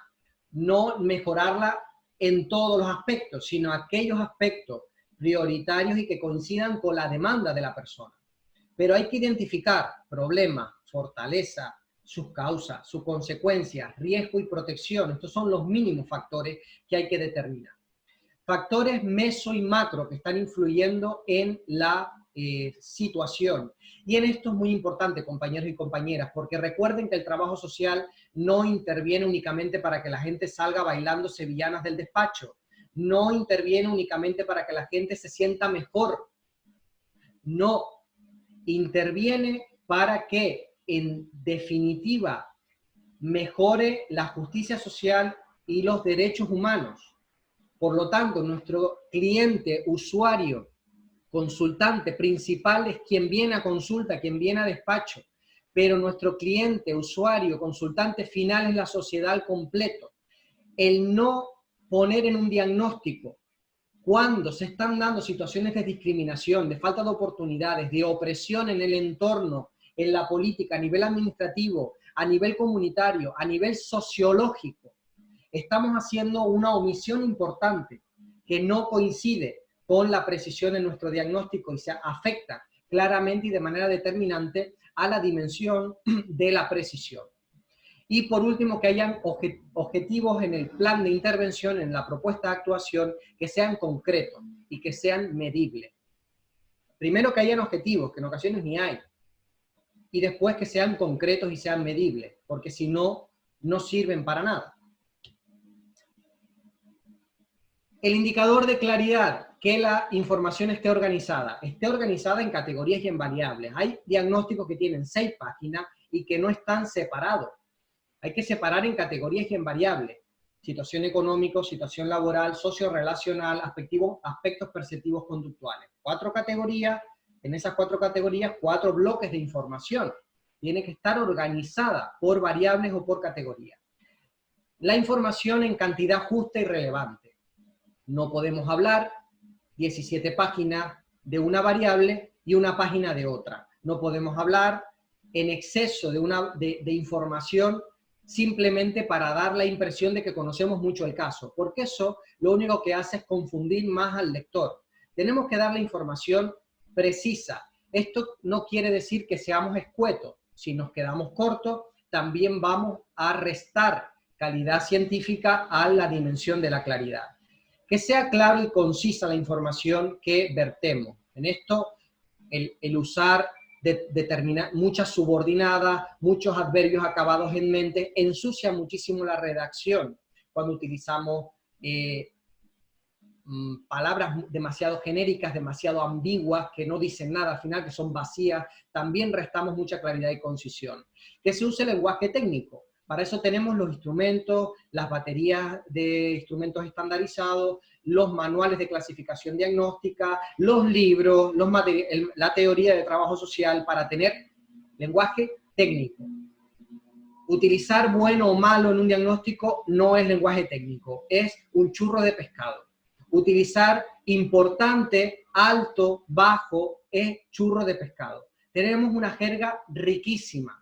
no mejorarla en todos los aspectos, sino aquellos aspectos prioritarios y que coincidan con la demanda de la persona. Pero hay que identificar problemas, fortaleza, sus causas, sus consecuencias, riesgo y protección. Estos son los mínimos factores que hay que determinar. Factores meso y macro que están influyendo en la situación. Y en esto es muy importante, compañeros y compañeras, porque recuerden que el trabajo social no interviene únicamente para que la gente salga bailando sevillanas del despacho. No interviene únicamente para que la gente se sienta mejor. No, interviene para que, en definitiva, mejore la justicia social y los derechos humanos. Por lo tanto, nuestro cliente, usuario, consultante principal es quien viene a consulta, quien viene a despacho. pero nuestro cliente, usuario, consultante final es la sociedad al completo. El no poner en un diagnóstico cuando se están dando situaciones de discriminación, de falta de oportunidades, de opresión en el entorno, en la política, a nivel administrativo, a nivel comunitario, a nivel sociológico, estamos haciendo una omisión importante que no coincide con la precisión en nuestro diagnóstico y se afecta claramente y de manera determinante a la dimensión de la precisión. Y por último, que hayan objetivos en el plan de intervención, en la propuesta de actuación, que sean concretos y que sean medibles. Primero que hayan objetivos, que en ocasiones ni hay. Y después que sean concretos y sean medibles, porque si no, no sirven para nada. El indicador de claridad, que la información esté organizada en categorías y en variables. Hay diagnósticos que tienen 6 páginas y que no están separados. Hay que separar en categorías y en variables. Situación económica, situación laboral, socio-relacional, aspectos perceptivos conductuales. 4 categorías, en esas 4 categorías, 4 bloques de información. Tiene que estar organizada por variables o por categorías. La información en cantidad justa y relevante. No podemos hablar 17 páginas de una variable y una página de otra. No podemos hablar en exceso de información simplemente para dar la impresión de que conocemos mucho el caso, porque eso lo único que hace es confundir más al lector. Tenemos que dar la información precisa. Esto no quiere decir que seamos escuetos. Si nos quedamos cortos, también vamos a restar calidad científica a la dimensión de la claridad. Que sea claro y concisa la información que vertemos. En esto, el usar muchas subordinadas, muchos adverbios acabados en mente, ensucia muchísimo la redacción cuando utilizamos palabras demasiado genéricas, demasiado ambiguas, que no dicen nada al final, que son vacías, también restamos mucha claridad y concisión. Que se use lenguaje técnico. Para eso tenemos los instrumentos, las baterías de instrumentos estandarizados, los manuales de clasificación diagnóstica, los libros, la teoría de trabajo social para tener lenguaje técnico. Utilizar bueno o malo en un diagnóstico no es lenguaje técnico, es un churro de pescado. Utilizar importante, alto, bajo, es churro de pescado. Tenemos una jerga riquísima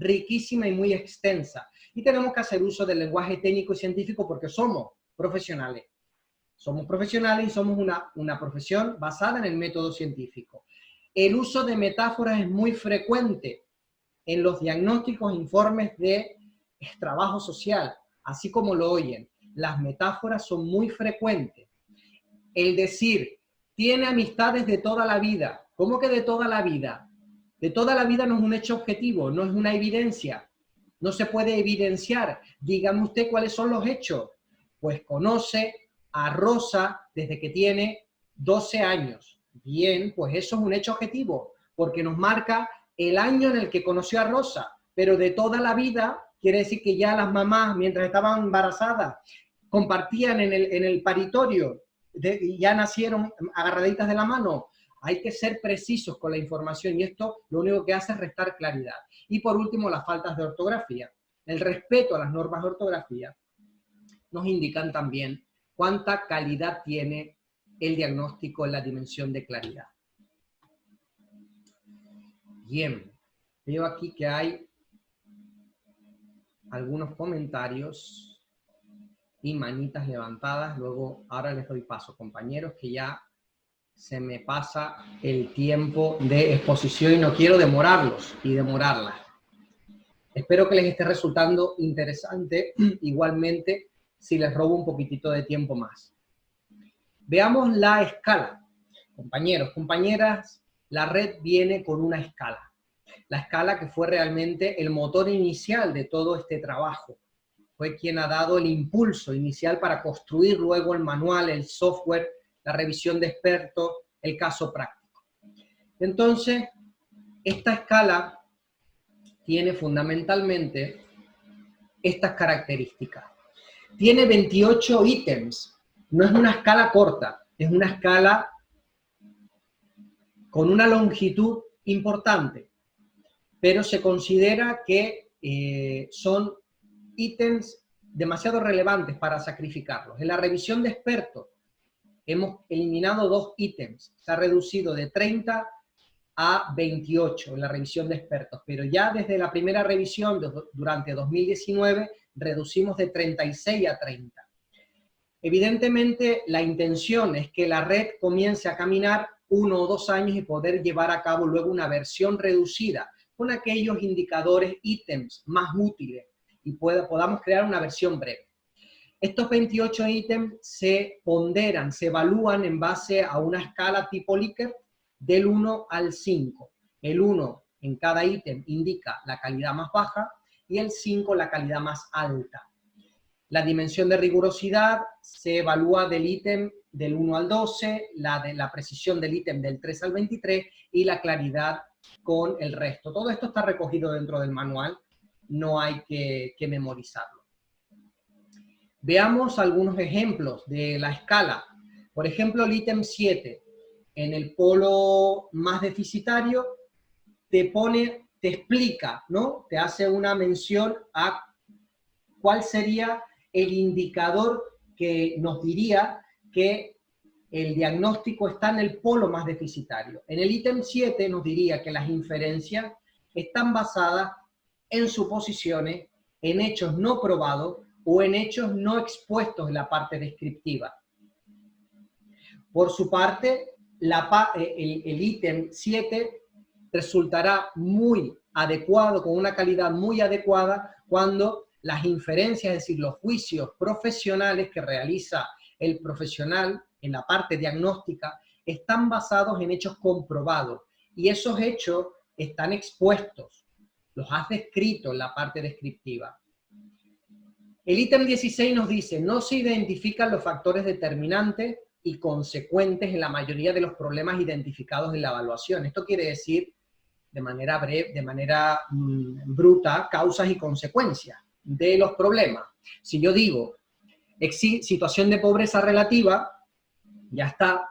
y muy extensa. Y tenemos que hacer uso del lenguaje técnico y científico porque somos profesionales. Somos profesionales y somos una profesión basada en el método científico. El uso de metáforas es muy frecuente en los diagnósticos e informes de trabajo social, así como lo oyen. Las metáforas son muy frecuentes. El decir, tiene amistades de toda la vida. ¿Cómo que de toda la vida? De toda la vida no es un hecho objetivo, no es una evidencia. No se puede evidenciar. Dígame usted cuáles son los hechos. Pues conoce a Rosa desde que tiene 12 años. Bien, pues eso es un hecho objetivo, porque nos marca el año en el que conoció a Rosa, pero de toda la vida quiere decir que ya las mamás, mientras estaban embarazadas, compartían en el paritorio, ya nacieron agarraditas de la mano. Hay que ser precisos con la información y esto lo único que hace es restar claridad. Y por último, las faltas de ortografía. El respeto a las normas de ortografía nos indican también cuánta calidad tiene el diagnóstico en la dimensión de claridad. Bien, veo aquí que hay algunos comentarios y manitas levantadas. Luego, ahora les doy paso, compañeros, que ya se me pasa el tiempo de exposición y no quiero demorarlos y demorarlas. Espero que les esté resultando interesante, igualmente, si les robo un poquitito de tiempo más. Veamos la escala. Compañeros, compañeras, la red viene con una escala. La escala que fue realmente el motor inicial de todo este trabajo. Fue quien ha dado el impulso inicial para construir luego el manual, el software, la revisión de expertos, el caso práctico. Entonces, esta escala tiene fundamentalmente estas características. Tiene 28 ítems. No es una escala corta, es una escala con una longitud importante. pero se considera que son ítems demasiado relevantes para sacrificarlos. En la revisión de expertos hemos eliminado 2 ítems, se ha reducido de 30 a 28 en la revisión de expertos, pero ya desde la primera revisión durante 2019 reducimos de 36 a 30. Evidentemente la intención es que la red comience a caminar 1 o 2 años y poder llevar a cabo luego una versión reducida con aquellos indicadores, ítems más útiles y podamos crear una versión breve. Estos 28 ítems se ponderan, se evalúan en base a una escala tipo Likert del 1 al 5. El 1 en cada ítem indica la calidad más baja y el 5 la calidad más alta. La dimensión de rigurosidad se evalúa del ítem del 1 al 12, la precisión del ítem del 3 al 23 y la claridad con el resto. Todo esto está recogido dentro del manual, no hay que memorizarlo. Veamos algunos ejemplos de la escala. Por ejemplo, el ítem 7, en el polo más deficitario, te explica, ¿no? Te hace una mención a cuál sería el indicador que nos diría que el diagnóstico está en el polo más deficitario. En el ítem 7 nos diría que las inferencias están basadas en suposiciones, en hechos no probados o en hechos no expuestos en la parte descriptiva. Por su parte, el ítem 7 resultará muy adecuado, con una calidad muy adecuada, cuando las inferencias, es decir, los juicios profesionales que realiza el profesional en la parte diagnóstica, están basados en hechos comprobados, y esos hechos están expuestos, los has descrito en la parte descriptiva. El ítem 16 nos dice, no se identifican los factores determinantes y consecuentes en la mayoría de los problemas identificados en la evaluación. Esto quiere decir, de manera breve, de manera bruta, causas y consecuencias de los problemas. Si yo digo situación de pobreza relativa, ya está,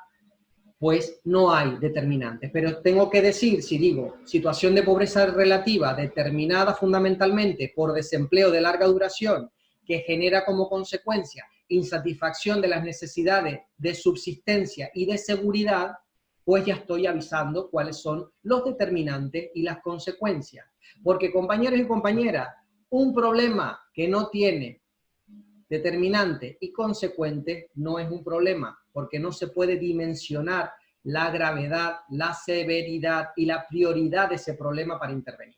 pues no hay determinantes. Pero tengo que decir, si digo situación de pobreza relativa determinada fundamentalmente por desempleo de larga duración, que genera como consecuencia insatisfacción de las necesidades de subsistencia y de seguridad, pues ya estoy avisando cuáles son los determinantes y las consecuencias. Porque, compañeros y compañeras, un problema que no tiene determinante y consecuente no es un problema, porque no se puede dimensionar la gravedad, la severidad y la prioridad de ese problema para intervenir.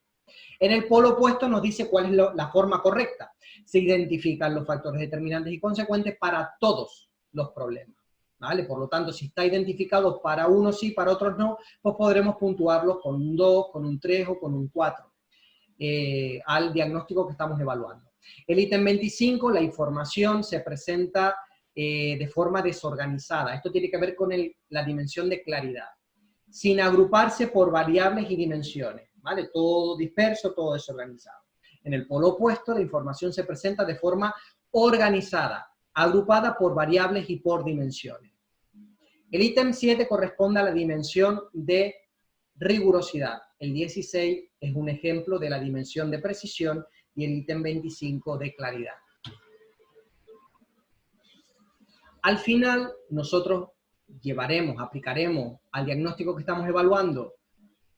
En el polo opuesto nos dice cuál es la forma correcta. Se identifican los factores determinantes y consecuentes para todos los problemas, ¿vale? Por lo tanto, si está identificado para unos sí, para otros no, pues podremos puntuarlos con un 2, con un 3 o con un 4 al diagnóstico que estamos evaluando. El ítem 25, la información se presenta de forma desorganizada. Esto tiene que ver con la dimensión de claridad, sin agruparse por variables y dimensiones, ¿vale? Todo disperso, todo desorganizado. En el polo opuesto, la información se presenta de forma organizada, agrupada por variables y por dimensiones. El ítem 7 corresponde a la dimensión de rigurosidad. El 16 es un ejemplo de la dimensión de precisión y el ítem 25 de claridad. Al final, nosotros aplicaremos al diagnóstico que estamos evaluando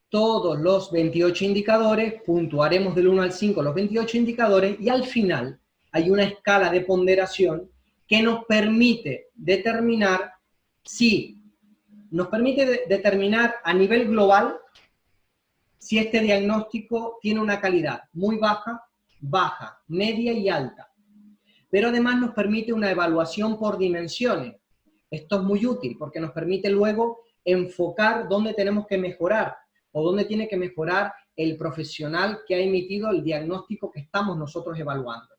todos los 28 indicadores, puntuaremos del 1 al 5 los 28 indicadores y al final hay una escala de ponderación que nos permite determinar a nivel global si este diagnóstico tiene una calidad muy baja, baja, media y alta. Pero además nos permite una evaluación por dimensiones. Esto es muy útil porque nos permite luego enfocar dónde tenemos que mejorar o dónde tiene que mejorar el profesional que ha emitido el diagnóstico que estamos nosotros evaluando.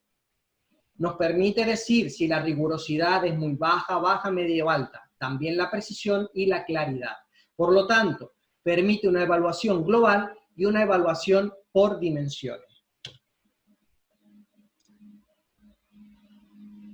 Nos permite decir si la rigurosidad es muy baja, baja, media o alta. También la precisión y la claridad. Por lo tanto, permite una evaluación global y una evaluación por dimensiones.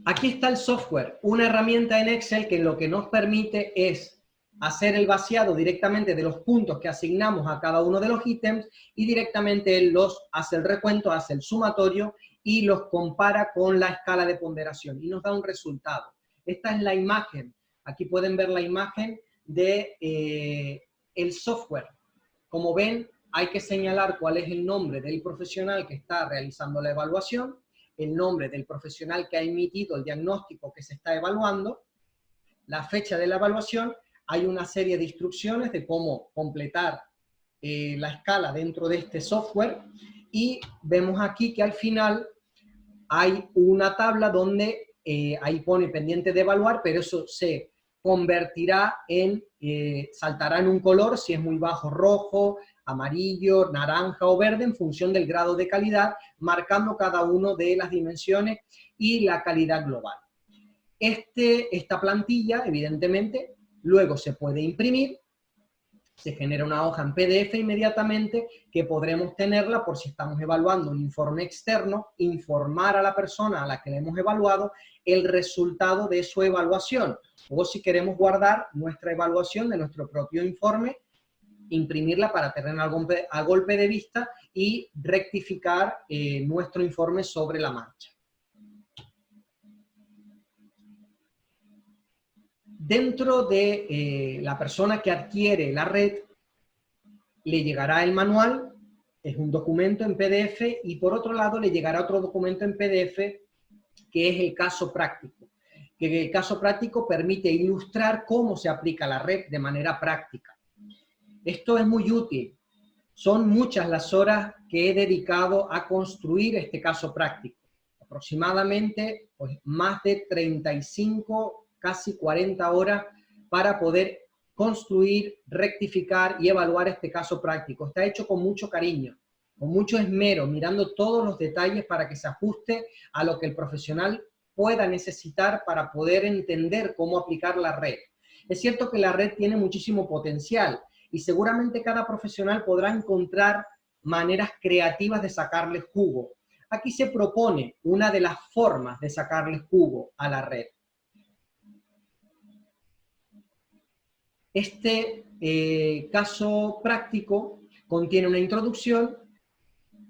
Aquí está el software, una herramienta en Excel que lo que nos permite es hacer el vaciado directamente de los puntos que asignamos a cada uno de los ítems y directamente él hace el recuento, hace el sumatorio y los compara con la escala de ponderación y nos da un resultado. Esta es la imagen. Aquí pueden ver la imagen de el software. Como ven, hay que señalar cuál es el nombre del profesional que está realizando la evaluación, el nombre del profesional que ha emitido el diagnóstico que se está evaluando, la fecha de la evaluación. Hay una serie de instrucciones de cómo completar la escala dentro de este software y vemos aquí que al final hay una tabla donde ahí pone pendiente de evaluar, pero eso se convertirá en, saltará en un color, si es muy bajo, rojo, amarillo, naranja o verde, en función del grado de calidad, marcando cada una de las dimensiones y la calidad global. Esta plantilla, evidentemente, luego se puede imprimir, se genera una hoja en PDF inmediatamente que podremos tenerla por si estamos evaluando un informe externo, informar a la persona a la que le hemos evaluado el resultado de su evaluación. O si queremos guardar nuestra evaluación de nuestro propio informe, imprimirla para tenerla a golpe de vista y rectificar nuestro informe sobre la marcha. Dentro de la persona que adquiere la red, le llegará el manual, es un documento en PDF, y por otro lado le llegará otro documento en PDF que es el caso práctico. Que el caso práctico permite ilustrar cómo se aplica la red de manera práctica. Esto es muy útil. Son muchas las horas que he dedicado a construir este caso práctico. Aproximadamente pues, más de 35, casi 40 horas para poder construir, rectificar y evaluar este caso práctico. Está hecho con mucho cariño, con mucho esmero, mirando todos los detalles para que se ajuste a lo que el profesional pueda necesitar para poder entender cómo aplicar la red. Es cierto que la red tiene muchísimo potencial y seguramente cada profesional podrá encontrar maneras creativas de sacarle jugo. Aquí se propone una de las formas de sacarle jugo a la red. Este caso práctico contiene una introducción,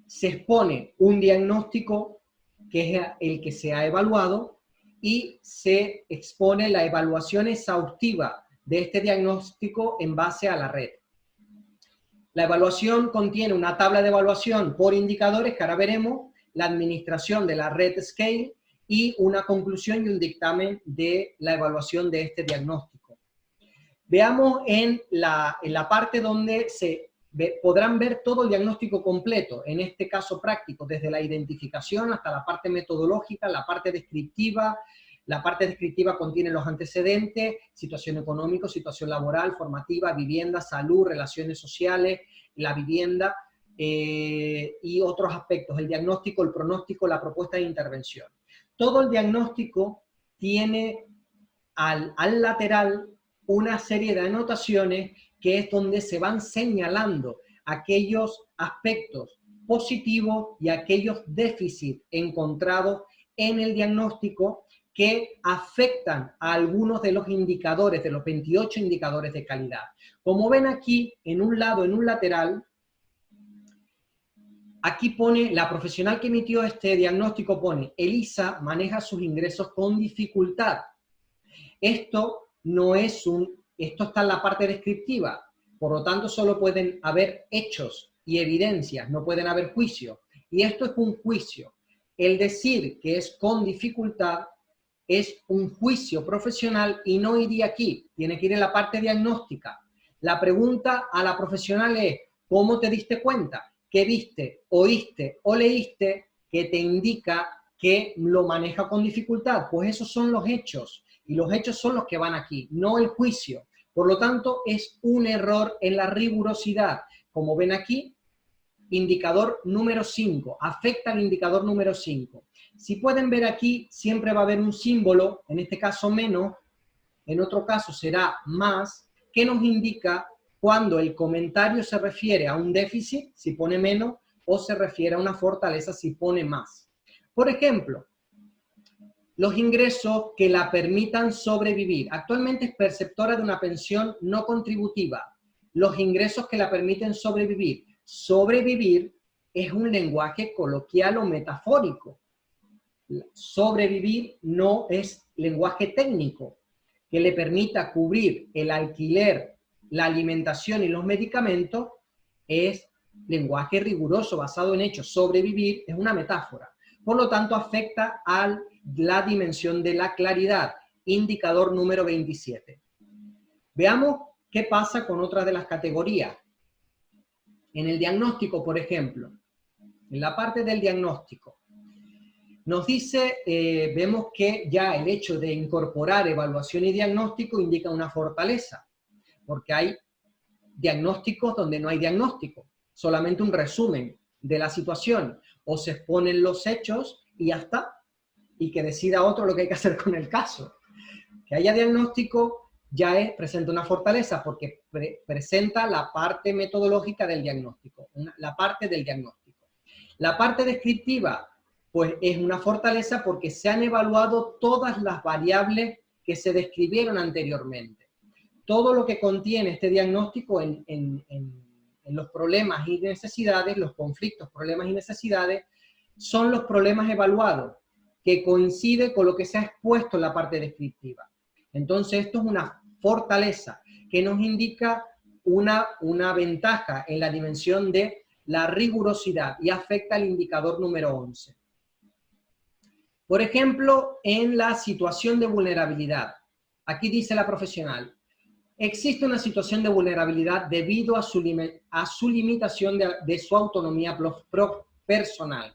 se expone un diagnóstico que es el que se ha evaluado y se expone la evaluación exhaustiva de este diagnóstico en base a la red. La evaluación contiene una tabla de evaluación por indicadores que ahora veremos, la administración de la red Scale y una conclusión y un dictamen de la evaluación de este diagnóstico. Veamos en la parte donde podrán ver todo el diagnóstico completo, en este caso práctico, desde la identificación hasta la parte metodológica, la parte descriptiva. La parte descriptiva contiene los antecedentes, situación económica, situación laboral, formativa, vivienda, salud, relaciones sociales, la vivienda y otros aspectos, el diagnóstico, el pronóstico, la propuesta de intervención. Todo el diagnóstico tiene al lateral una serie de anotaciones que es donde se van señalando aquellos aspectos positivos y aquellos déficits encontrados en el diagnóstico que afectan a algunos de los indicadores, de los 28 indicadores de calidad. Como ven aquí, en un lado, en un lateral, aquí pone, la profesional que emitió este diagnóstico pone, Elisa maneja sus ingresos con dificultad. Esto está en la parte descriptiva, por lo tanto solo pueden haber hechos y evidencias, no pueden haber juicios. Y esto es un juicio. El decir que es con dificultad es un juicio profesional y no iría aquí, tiene que ir en la parte diagnóstica. La pregunta a la profesional es, ¿cómo te diste cuenta? ¿Qué viste, oíste o leíste que te indica que lo maneja con dificultad? Pues esos son los hechos, y los hechos son los que van aquí, no el juicio. Por lo tanto, es un error en la rigurosidad. Como ven aquí, indicador número 5, afecta al indicador número 5. Si pueden ver aquí, siempre va a haber un símbolo, en este caso menos, en otro caso será más, que nos indica cuando el comentario se refiere a un déficit, si pone menos, o se refiere a una fortaleza, si pone más. Por ejemplo, los ingresos que la permitan sobrevivir. Actualmente es perceptora de una pensión no contributiva. Los ingresos que la permiten sobrevivir. Sobrevivir es un lenguaje coloquial o metafórico. Sobrevivir no es lenguaje técnico que le permita cubrir el alquiler, la alimentación y los medicamentos. Es lenguaje riguroso basado en hechos. Sobrevivir es una metáfora. Por lo tanto, afecta a la dimensión de la claridad, indicador número 27. Veamos qué pasa con otras de las categorías. En el diagnóstico, por ejemplo, en la parte del diagnóstico, nos dice, vemos que ya el hecho de incorporar evaluación y diagnóstico indica una fortaleza, porque hay diagnósticos donde no hay diagnóstico, solamente un resumen de la situación, o se exponen los hechos y ya está, y que decida otro lo que hay que hacer con el caso. Que haya diagnóstico ya presenta una fortaleza, porque presenta la parte metodológica del diagnóstico, la parte del diagnóstico. La parte descriptiva, pues es una fortaleza porque se han evaluado todas las variables que se describieron anteriormente. Todo lo que contiene este diagnóstico en los problemas y necesidades, los conflictos, problemas y necesidades, son los problemas evaluados, que coincide con lo que se ha expuesto en la parte descriptiva. Entonces, esto es una fortaleza que nos indica una ventaja en la dimensión de la rigurosidad y afecta al indicador número 11. Por ejemplo, en la situación de vulnerabilidad. Aquí dice la profesional, existe una situación de vulnerabilidad debido a su limitación de su autonomía personal.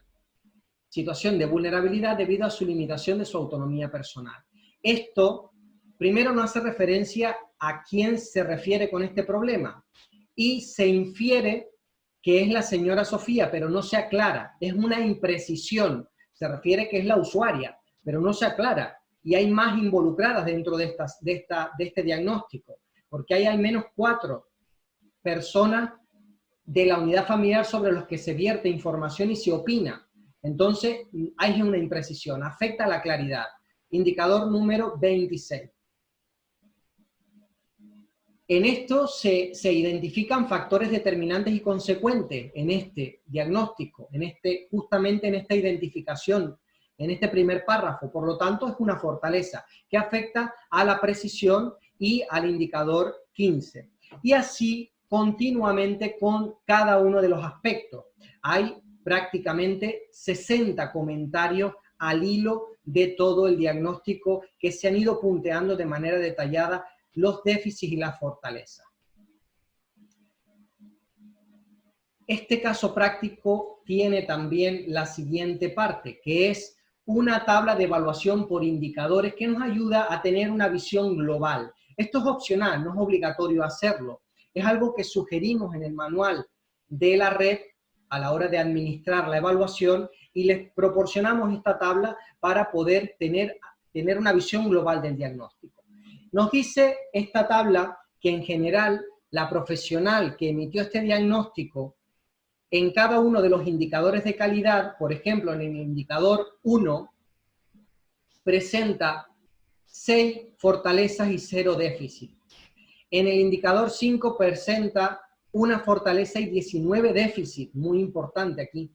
Situación de vulnerabilidad debido a su limitación de su autonomía personal. Esto, primero, no hace referencia a quién se refiere con este problema y se infiere que es la señora Sofía, pero no se aclara, es una imprecisión, se refiere que es la usuaria, pero no se aclara, y hay más involucradas dentro de este diagnóstico, porque hay al menos 4 personas de la unidad familiar sobre los que se vierte información y se opina. Entonces, hay una imprecisión, afecta a la claridad. Indicador número 26. En esto se identifican factores determinantes y consecuentes en este diagnóstico, justamente en esta identificación, en este primer párrafo. Por lo tanto, es una fortaleza que afecta a la precisión y al indicador 15. Y así continuamente con cada uno de los aspectos. Hay prácticamente 60 comentarios al hilo de todo el diagnóstico que se han ido punteando de manera detallada los déficits y las fortalezas. Este caso práctico tiene también la siguiente parte, que es una tabla de evaluación por indicadores que nos ayuda a tener una visión global. Esto es opcional, no es obligatorio hacerlo. Es algo que sugerimos en el manual de la red a la hora de administrar la evaluación y les proporcionamos esta tabla para poder tener una visión global del diagnóstico. Nos dice esta tabla que en general la profesional que emitió este diagnóstico en cada uno de los indicadores de calidad, por ejemplo en el indicador 1, presenta 6 fortalezas y 0 déficit. En el indicador 5 presenta una fortaleza y 19 déficit, muy importante aquí.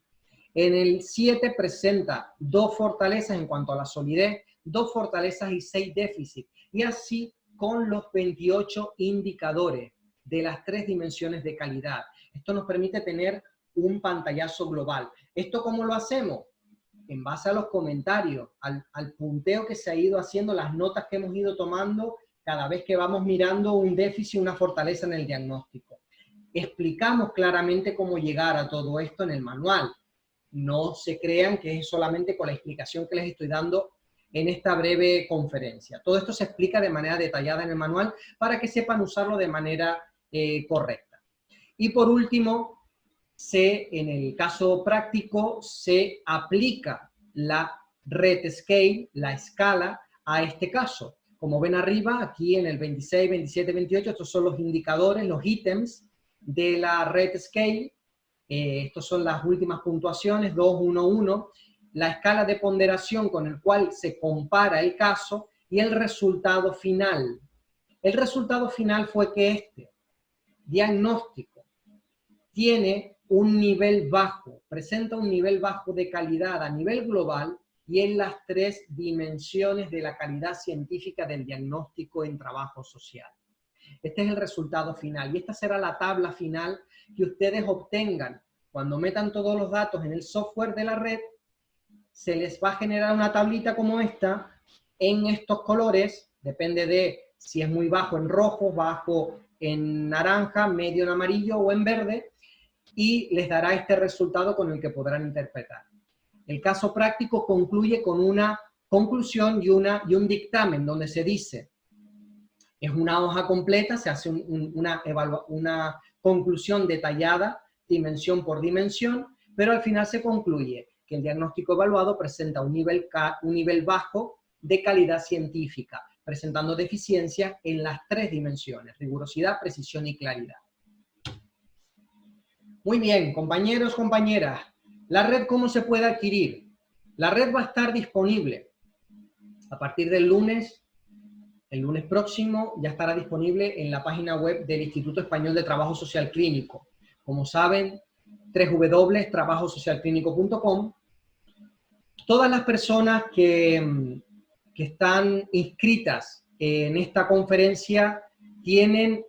En el 7 presenta 2 fortalezas en cuanto a la solidez, 2 fortalezas y 6 déficit. Y así con los 28 indicadores de las 3 dimensiones de calidad. Esto nos permite tener un pantallazo global. ¿Esto cómo lo hacemos? En base a los comentarios, al punteo que se ha ido haciendo, las notas que hemos ido tomando cada vez que vamos mirando un déficit, una fortaleza en el diagnóstico. Explicamos claramente cómo llegar a todo esto en el manual. No se crean que es solamente con la explicación que les estoy dando en esta breve conferencia. Todo esto se explica de manera detallada en el manual para que sepan usarlo de manera correcta. Y por último, en el caso práctico, se aplica la red scale, la escala, a este caso. Como ven arriba, aquí en el 26, 27, 28, estos son los indicadores, los ítems de la red scale. Estos son las últimas puntuaciones, 2, 1, 1. la escala de ponderación con el cual se compara el caso y el resultado final. El resultado final fue que este diagnóstico tiene un nivel bajo, presenta un nivel bajo de calidad a nivel global y en las 3 dimensiones de la calidad científica del diagnóstico en trabajo social. Este es el resultado final y esta será la tabla final que ustedes obtengan. Cuando metan todos los datos en el software de la red, se les va a generar una tablita como esta en estos colores, depende de si es muy bajo en rojo, bajo en naranja, medio en amarillo o en verde, y les dará este resultado con el que podrán interpretar. El caso práctico concluye con una conclusión y un dictamen donde se dice, es una hoja completa, se hace una conclusión detallada, dimensión por dimensión, pero al final se concluye que el diagnóstico evaluado presenta un nivel bajo de calidad científica, presentando deficiencias en las 3 dimensiones, rigurosidad, precisión y claridad. Muy bien, compañeros, compañeras, ¿la red cómo se puede adquirir? La red va a estar disponible a partir del lunes. El lunes próximo ya estará disponible en la página web del Instituto Español de Trabajo Social Clínico. Como saben, www.trabajosocialclinico.com. Todas las personas que están inscritas en esta conferencia tienen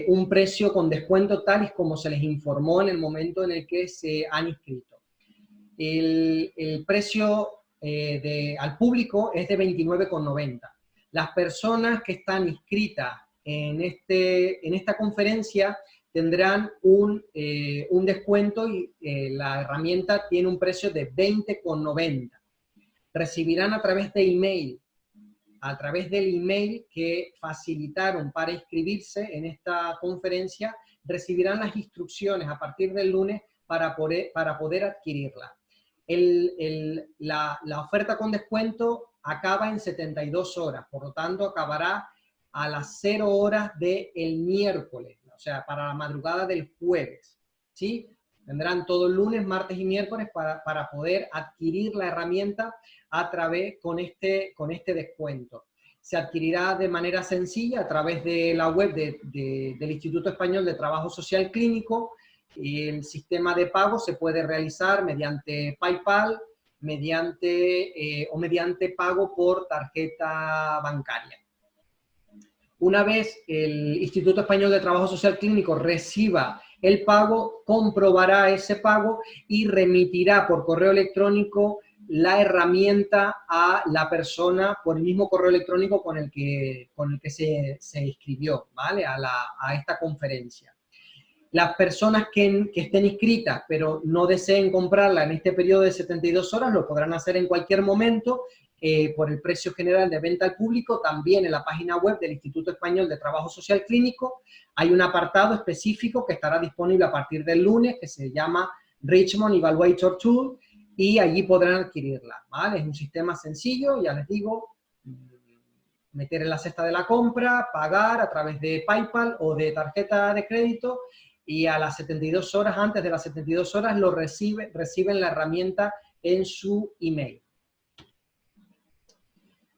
un precio con descuento tal y como se les informó en el momento en el que se han inscrito. El precio al público es de 29,90. Las personas que están inscritas en esta conferencia tendrán un descuento y la herramienta tiene un precio de 20,90. Recibirán a través del email que facilitaron para inscribirse en esta conferencia, recibirán las instrucciones a partir del lunes para poder adquirirla. La oferta con descuento acaba en 72 horas, por lo tanto acabará a las 0 horas del miércoles, o sea, para la madrugada del jueves, ¿sí? Tendrán todo el lunes, martes y miércoles para poder adquirir la herramienta con este descuento. Se adquirirá de manera sencilla a través de la web del Instituto Español de Trabajo Social Clínico. El sistema de pago se puede realizar mediante PayPal, mediante pago por tarjeta bancaria. Una vez el Instituto Español de Trabajo Social Clínico reciba el pago, comprobará ese pago y remitirá por correo electrónico la herramienta a la persona por el mismo correo electrónico con el que se inscribió, ¿vale? a esta conferencia. Las personas que estén inscritas pero no deseen comprarla en este periodo de 72 horas lo podrán hacer en cualquier momento por el precio general de venta al público. También en la página web del Instituto Español de Trabajo Social Clínico hay un apartado específico que estará disponible a partir del lunes que se llama Richmond Evaluator Tool y allí podrán adquirirla, ¿vale? Es un sistema sencillo, ya les digo, meter en la cesta de la compra, pagar a través de PayPal o de tarjeta de crédito y a las 72 horas, antes de las 72 horas, reciben la herramienta en su email.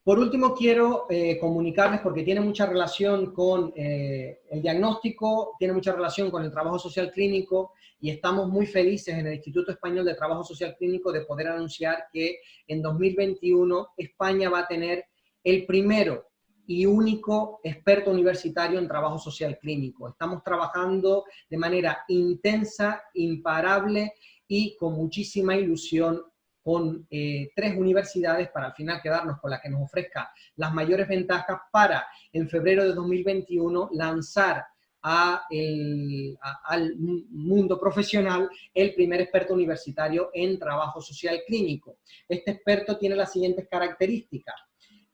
Por último, quiero comunicarles, porque tiene mucha relación con el diagnóstico, tiene mucha relación con el trabajo social clínico, y estamos muy felices en el Instituto Español de Trabajo Social Clínico de poder anunciar que en 2021 España va a tener el primero y único experto universitario en trabajo social clínico. Estamos trabajando de manera intensa, imparable y con muchísima ilusión con 3 universidades para al final quedarnos con la que nos ofrezca las mayores ventajas para en febrero de 2021 lanzar al mundo profesional el primer experto universitario en trabajo social clínico. Este experto tiene las siguientes características.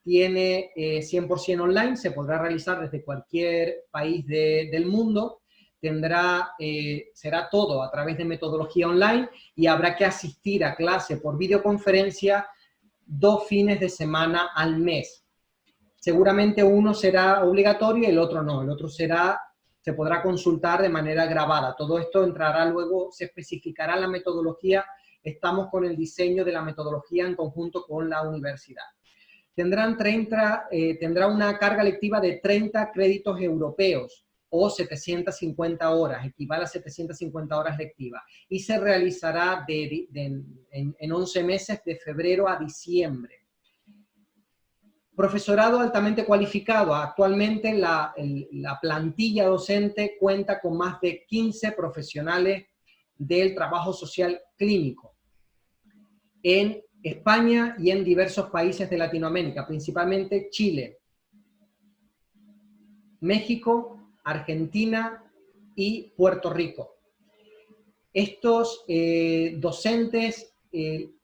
Tiene 100% online, se podrá realizar desde cualquier país del mundo. Será todo a través de metodología online y habrá que asistir a clase por videoconferencia 2 fines de semana al mes. Seguramente uno será obligatorio y el otro no. El otro se podrá consultar de manera grabada. Todo esto entrará luego, se especificará la metodología estamos con el diseño de la metodología en conjunto con la universidad. Tendrá una carga lectiva de 30 créditos europeos, o 750 horas, equivale a 750 horas lectivas, y se realizará en 11 meses, de febrero a diciembre. Profesorado altamente cualificado. Actualmente la plantilla docente cuenta con más de 15 profesionales del trabajo social clínico en España y en diversos países de Latinoamérica, principalmente Chile, México, Argentina y Puerto Rico. Estos docentes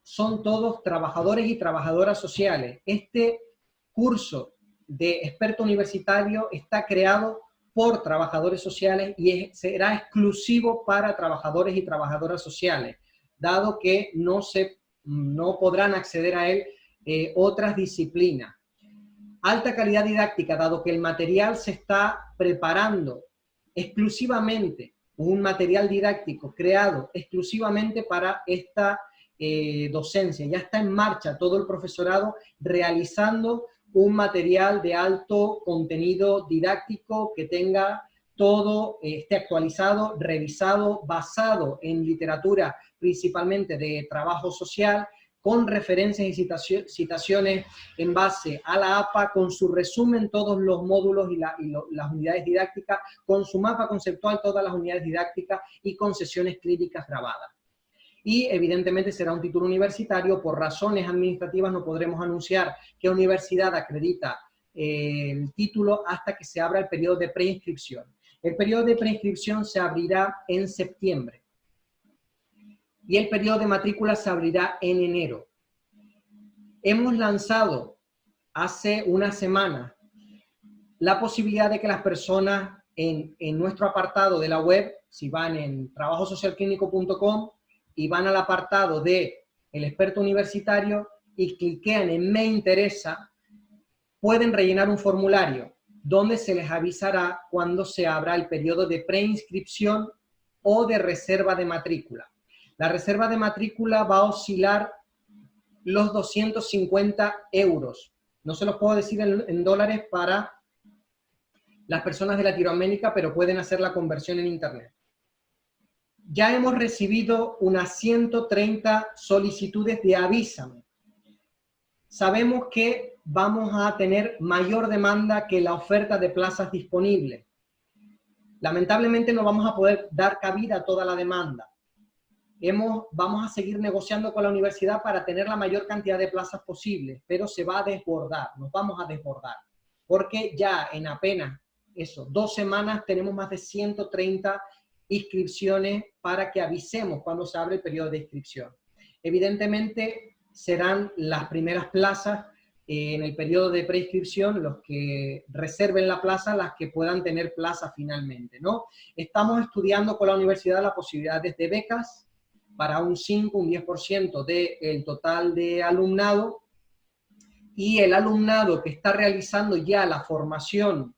son todos trabajadores y trabajadoras sociales. Este curso de experto universitario está creado por trabajadores sociales y será exclusivo para trabajadores y trabajadoras sociales, dado que no podrán acceder a él otras disciplinas. Alta calidad didáctica, dado que el material se está preparando exclusivamente, un material didáctico creado exclusivamente para esta docencia. Ya está en marcha todo el profesorado realizando un material de alto contenido didáctico que tenga todo, esté actualizado, revisado, basado en literatura principalmente de trabajo social, con referencias y citaciones en base a la APA, con su resumen todos los módulos y las unidades didácticas, con su mapa conceptual todas las unidades didácticas y con sesiones clínicas grabadas. Y evidentemente será un título universitario. Por razones administrativas no podremos anunciar qué universidad acredita el título hasta que se abra el periodo de preinscripción. El periodo de preinscripción se abrirá en septiembre y el periodo de matrícula se abrirá en enero. Hemos lanzado hace una semana la posibilidad de que las personas en nuestro apartado de la web, si van en trabajosocialclinico.com y van al apartado de el experto universitario y cliquean en Me interesa, pueden rellenar un formulario donde se les avisará cuando se abra el periodo de preinscripción o de reserva de matrícula. La reserva de matrícula va a oscilar los 250 euros. No se los puedo decir en dólares para las personas de Latinoamérica, pero pueden hacer la conversión en internet. Ya hemos recibido unas 130 solicitudes de avísame. Sabemos que vamos a tener mayor demanda que la oferta de plazas disponibles. Lamentablemente no vamos a poder dar cabida a toda la demanda. Vamos a seguir negociando con la universidad para tener la mayor cantidad de plazas posible, pero se va a desbordar, nos vamos a desbordar, porque ya en apenas 2 semanas tenemos más de 130 inscripciones para que avisemos cuando se abre el periodo de inscripción. Evidentemente serán las primeras plazas en el periodo de preinscripción, los que reserven la plaza, las que puedan tener plaza finalmente, ¿no? Estamos estudiando con la universidad las posibilidades de becas para un 5, un 10% del total de alumnado, y el alumnado que está realizando ya la formación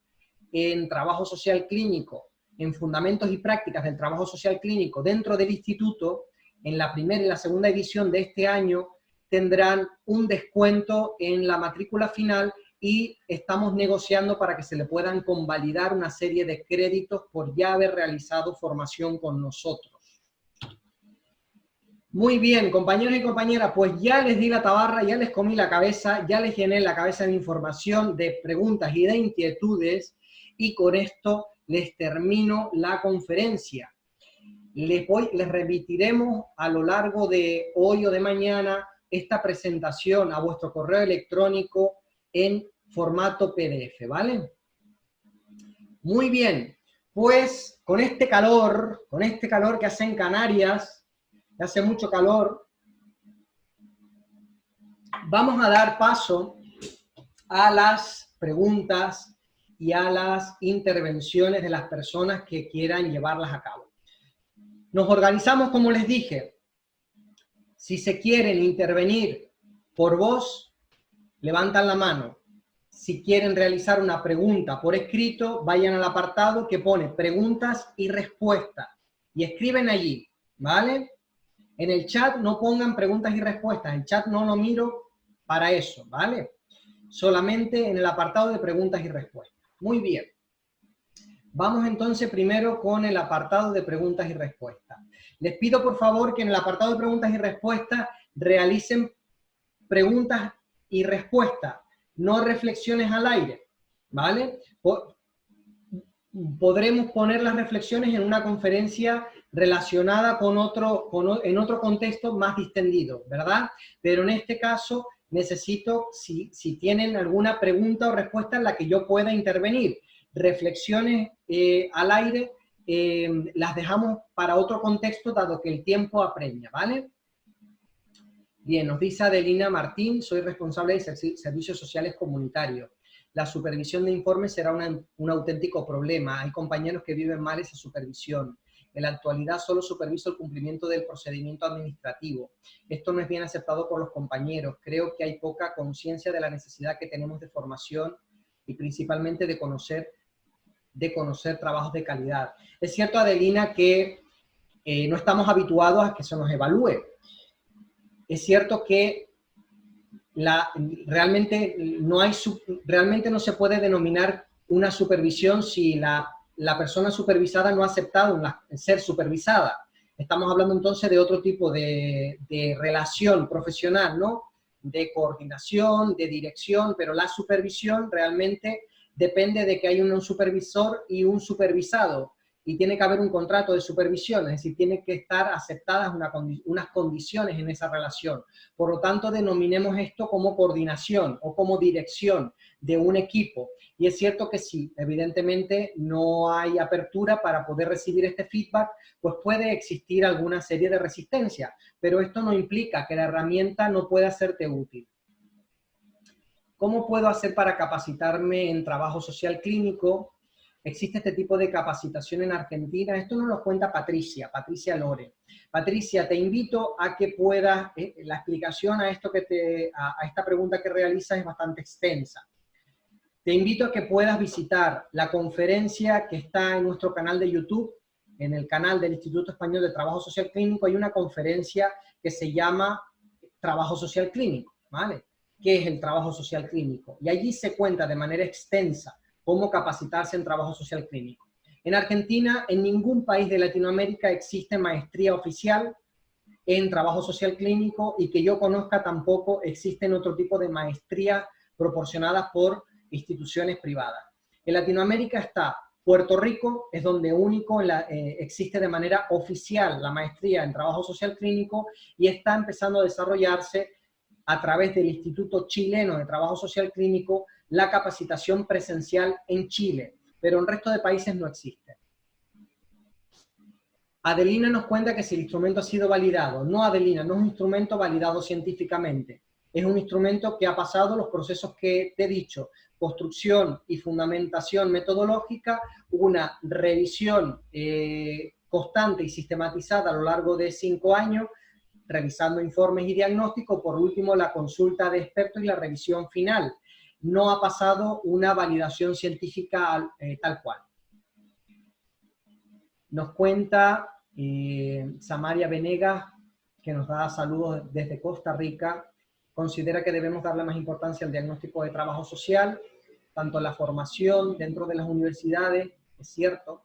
en trabajo social clínico, en fundamentos y prácticas del trabajo social clínico dentro del instituto, en la primera y la segunda edición de este año, tendrán un descuento en la matrícula final y estamos negociando para que se le puedan convalidar una serie de créditos por ya haber realizado formación con nosotros. Muy bien, compañeros y compañeras, pues ya les di la tabarra, ya les comí la cabeza, ya les llené la cabeza de información, de preguntas y de inquietudes, y con esto les termino la conferencia. Les remitiremos a lo largo de hoy o de mañana esta presentación a vuestro correo electrónico en formato PDF, ¿vale? Muy bien, pues con este calor que hace en Canarias, hace mucho calor, vamos a dar paso a las preguntas y a las intervenciones de las personas que quieran llevarlas a cabo. Nos organizamos, como les dije. Si se quieren intervenir por voz, levantan la mano. Si quieren realizar una pregunta por escrito, vayan al apartado que pone preguntas y respuestas y escriben allí, ¿vale? En el chat no pongan preguntas y respuestas, el chat no lo miro para eso, ¿vale? Solamente en el apartado de preguntas y respuestas. Muy bien. Vamos entonces primero con el apartado de preguntas y respuestas. Les pido por favor que en el apartado de preguntas y respuestas realicen preguntas y respuestas, no reflexiones al aire, ¿vale? Podremos poner las reflexiones en una conferencia relacionada en otro contexto más distendido, ¿verdad? Pero en este caso necesito, si tienen alguna pregunta o respuesta en la que yo pueda intervenir, reflexiones al aire, las dejamos para otro contexto, dado que el tiempo apremia, ¿vale? Bien, nos dice Adelina Martín, soy responsable de servicios sociales comunitarios. La supervisión de informes será un auténtico problema. Hay compañeros que viven mal esa supervisión. En la actualidad solo superviso el cumplimiento del procedimiento administrativo. Esto no es bien aceptado por los compañeros. Creo que hay poca conciencia de la necesidad que tenemos de formación y principalmente de conocer trabajos de calidad. Es cierto, Adelina, que no estamos habituados a que se nos evalúe. Es cierto que realmente no se puede denominar una supervisión si la persona supervisada no ha aceptado ser supervisada. Estamos hablando entonces de otro tipo de relación profesional, ¿no? De coordinación, de dirección, pero la supervisión realmente depende de que hay un supervisor y un supervisado, y tiene que haber un contrato de supervisión, es decir, tiene que estar aceptadas unas condiciones en esa relación. Por lo tanto, denominemos esto como coordinación o como dirección de un equipo. Y es cierto que sí, evidentemente no hay apertura para poder recibir este feedback, pues puede existir alguna serie de resistencia, pero esto no implica que la herramienta no pueda serte útil. ¿Cómo puedo hacer para capacitarme en trabajo social clínico? Existe este tipo de capacitación en Argentina. Esto nos lo cuenta Patricia Lore. Patricia, te invito a que puedas, la explicación a esta pregunta que realizas es bastante extensa. Te invito a que puedas visitar la conferencia que está en nuestro canal de YouTube, en el canal del Instituto Español de Trabajo Social Clínico. Hay una conferencia que se llama Trabajo Social Clínico, ¿vale? ¿Qué es el trabajo social clínico? Y allí se cuenta de manera extensa cómo capacitarse en trabajo social clínico. En Argentina, en ningún país de Latinoamérica existe maestría oficial en trabajo social clínico, y que yo conozca tampoco existen otro tipo de maestrías proporcionadas por instituciones privadas. En Latinoamérica está Puerto Rico, es donde único existe de manera oficial la maestría en trabajo social clínico, y está empezando a desarrollarse a través del Instituto Chileno de Trabajo Social Clínico la capacitación presencial en Chile, pero en el resto de países no existe. Adelina nos cuenta que si el instrumento ha sido validado. No, Adelina, no es un instrumento validado científicamente. Es un instrumento que ha pasado los procesos que te he dicho: construcción y fundamentación metodológica, una revisión constante y sistematizada a lo largo de 5 años, revisando informes y diagnósticos, por último la consulta de expertos y la revisión final. No ha pasado una validación científica tal cual. Nos cuenta Samaria Venegas, que nos da saludos desde Costa Rica. Considera que debemos darle más importancia al diagnóstico de trabajo social, tanto en la formación dentro de las universidades, es cierto,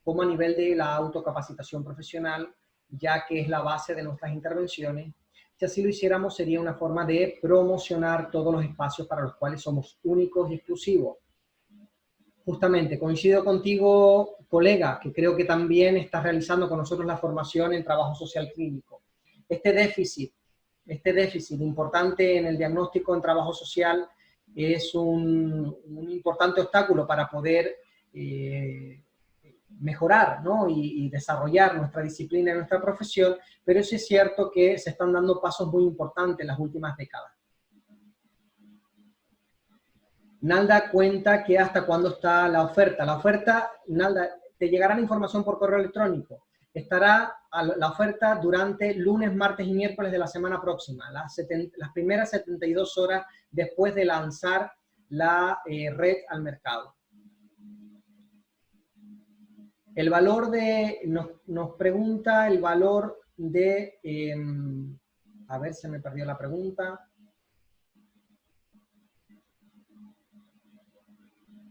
como a nivel de la autocapacitación profesional, ya que es la base de nuestras intervenciones. Si así lo hiciéramos, sería una forma de promocionar todos los espacios para los cuales somos únicos y exclusivos. Justamente, coincido contigo, colega, que creo que también estás realizando con nosotros la formación en trabajo social clínico. Este déficit importante en el diagnóstico en trabajo social es un importante obstáculo para poder mejorar, ¿no? y desarrollar nuestra disciplina y nuestra profesión, pero sí es cierto que se están dando pasos muy importantes en las últimas décadas. Nalda cuenta que hasta cuándo está la oferta. La oferta, Nalda, te llegará la información por correo electrónico. Estará la oferta durante lunes, martes y miércoles de la semana próxima, las primeras 72 horas después de lanzar la red al mercado. El valor nos pregunta el valor de... a ver, se me perdió la pregunta.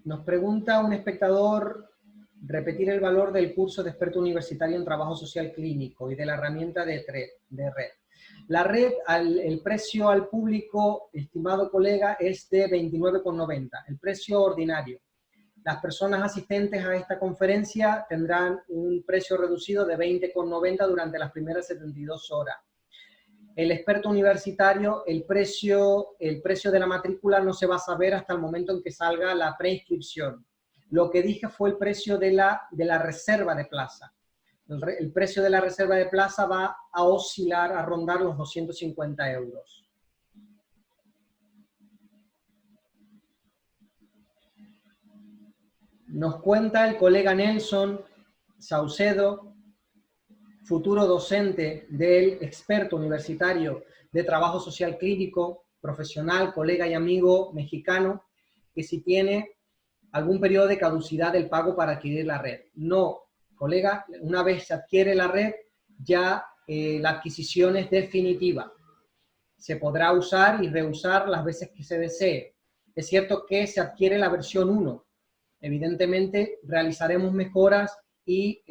Nos pregunta un espectador repetir el valor del curso de experto universitario en trabajo social clínico y de la herramienta de red. La red, el precio al público, estimado colega, es de 29,90, el precio ordinario. Las personas asistentes a esta conferencia tendrán un precio reducido de 20,90 durante las primeras 72 horas. El experto universitario, el precio de la matrícula no se va a saber hasta el momento en que salga la preinscripción. Lo que dije fue el precio de la reserva de plaza. El precio de la reserva de plaza va a oscilar, a rondar los 250 euros. Nos cuenta el colega Nelson Saucedo, futuro docente del experto universitario de trabajo social clínico, profesional, colega y amigo mexicano, que si tiene algún periodo de caducidad del pago para adquirir la red. No, colega, una vez se adquiere la red, ya la adquisición es definitiva. Se podrá usar y reusar las veces que se desee. Es cierto que se adquiere la versión 1. Evidentemente, realizaremos mejoras y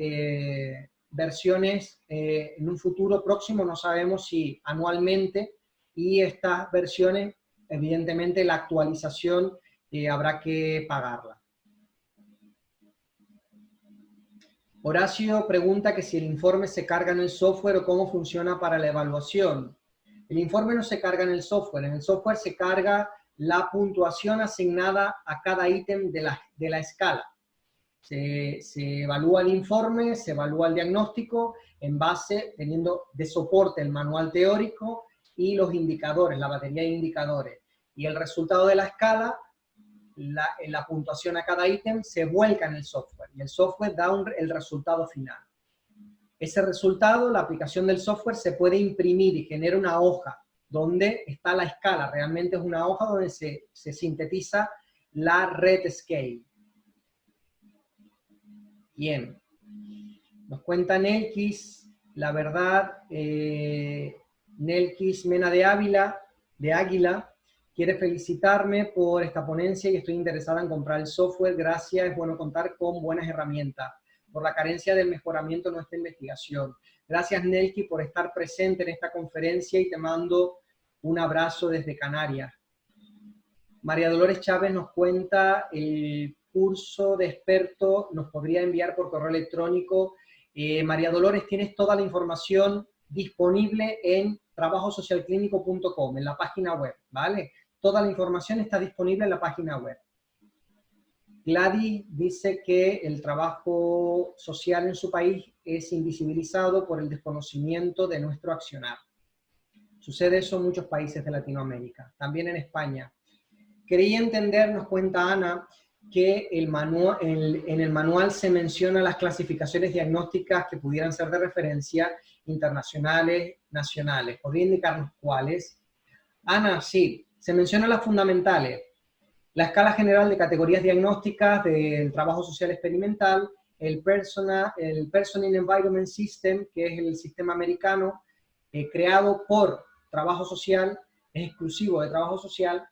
versiones en un futuro próximo, no sabemos si anualmente, y estas versiones, evidentemente, la actualización habrá que pagarla. Horacio pregunta que si el informe se carga en el software o cómo funciona para la evaluación. El informe no se carga en el software se carga la puntuación asignada a cada ítem de la escala. Se evalúa el informe, se evalúa el diagnóstico en base, teniendo de soporte el manual teórico y los indicadores, la batería de indicadores. Y el resultado de la escala, la puntuación a cada ítem, se vuelca en el software. Y el software da el resultado final. Ese resultado, la aplicación del software se puede imprimir y genera una hoja donde está la escala. Realmente es una hoja donde se sintetiza la red scale. Bien. Nos cuenta Nelkis, la verdad, Nelkis Mena de Águila, quiere felicitarme por esta ponencia y estoy interesada en comprar el software. Gracias, es bueno contar con buenas herramientas por la carencia del mejoramiento de nuestra investigación. Gracias, Nelki, por estar presente en esta conferencia y te mando un abrazo desde Canarias. María Dolores Chávez nos cuenta el curso de experto, nos podría enviar por correo electrónico. María Dolores, tienes toda la información disponible en trabajosocialclínico.com, en la página web, ¿vale? Toda la información está disponible en la página web. Gladys dice que el trabajo social en su país es invisibilizado por el desconocimiento de nuestro accionar. Sucede eso en muchos países de Latinoamérica, también en España. Quería entender, nos cuenta Ana, que en el manual se mencionan las clasificaciones diagnósticas que pudieran ser de referencia internacionales, nacionales. ¿Podría indicarnos cuáles? Ana, sí, se mencionan las fundamentales. La escala general de categorías diagnósticas del trabajo social experimental, el Personal Environment System, que es el sistema americano creado por trabajo social, es exclusivo de trabajo social,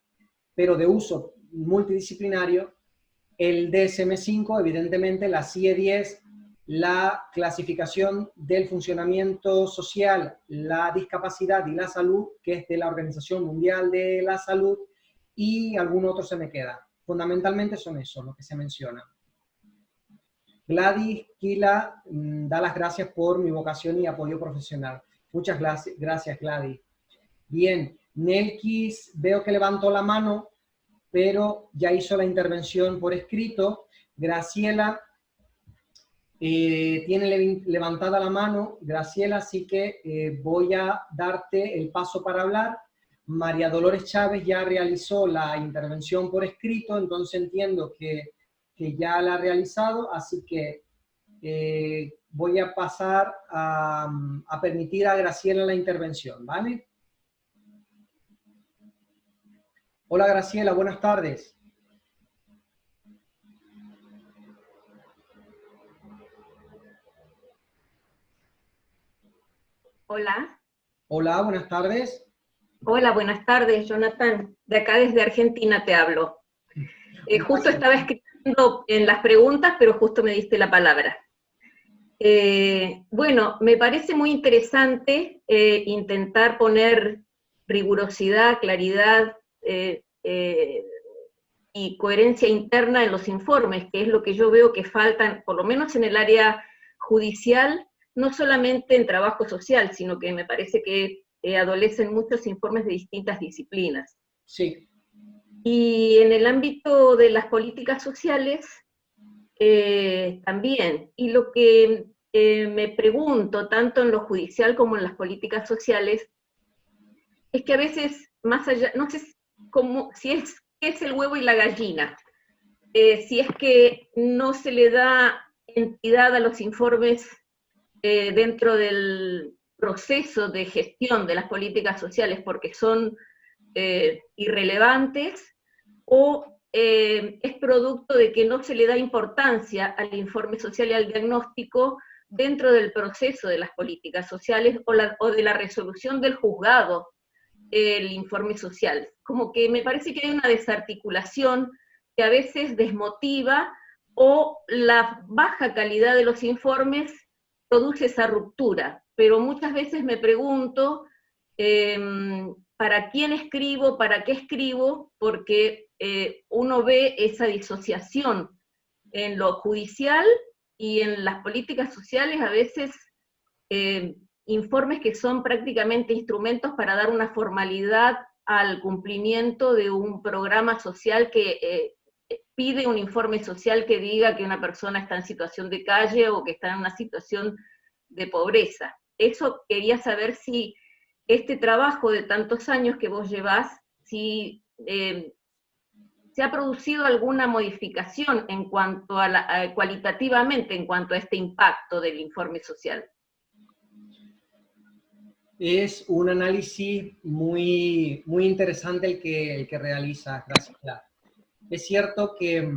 pero de uso multidisciplinario. El DSM-5, evidentemente, la CIE-10, la clasificación del funcionamiento social, la discapacidad y la salud, que es de la Organización Mundial de la Salud, y algún otro se me queda. Fundamentalmente son esos los que se mencionan. Gladys Kila da las gracias por mi vocación y apoyo profesional. Muchas gracias, Gladys. Bien, Nelkis veo que levantó la mano, pero ya hizo la intervención por escrito. Graciela tiene levantada la mano. Graciela, así que voy a darte el paso para hablar. María Dolores Chávez ya realizó la intervención por escrito, entonces entiendo que ya la ha realizado, así que voy a pasar a permitir a Graciela la intervención, ¿vale? Hola Graciela, buenas tardes. Hola. Hola, buenas tardes. Hola, buenas tardes, Jonathan. De acá desde Argentina te hablo. Un Justo placer. estaba escribiendo en las preguntas, pero justo me diste la palabra. Bueno, me parece muy interesante intentar poner rigurosidad, claridad y coherencia interna en los informes, que es lo que yo veo que faltan, por lo menos en el área judicial, no solamente en trabajo social, sino que me parece que adolecen muchos informes de distintas disciplinas. Sí. Y en el ámbito de las políticas sociales, también. Y lo que me pregunto, tanto en lo judicial como en las políticas sociales, es que a veces, más allá, no sé cómo, si es, qué es el huevo y la gallina, si es que no se le da entidad a los informes dentro del proceso de gestión de las políticas sociales porque son irrelevantes, o es producto de que no se le da importancia al informe social y al diagnóstico dentro del proceso de las políticas sociales o de la resolución del juzgado, el informe social. Como que me parece que hay una desarticulación que a veces desmotiva, o la baja calidad de los informes produce esa ruptura. Pero muchas veces me pregunto, eh, ¿para quién escribo? ¿Para qué escribo? Porque uno ve esa disociación en lo judicial y en las políticas sociales, a veces informes que son prácticamente instrumentos para dar una formalidad al cumplimiento de un programa social que pide un informe social que diga que una persona está en situación de calle o que está en una situación de pobreza. Eso quería saber si este trabajo de tantos años que vos llevás, si se ha producido alguna modificación en cuanto a cualitativamente en cuanto a este impacto del informe social. Es un análisis muy interesante el que realiza Graciela. Es cierto que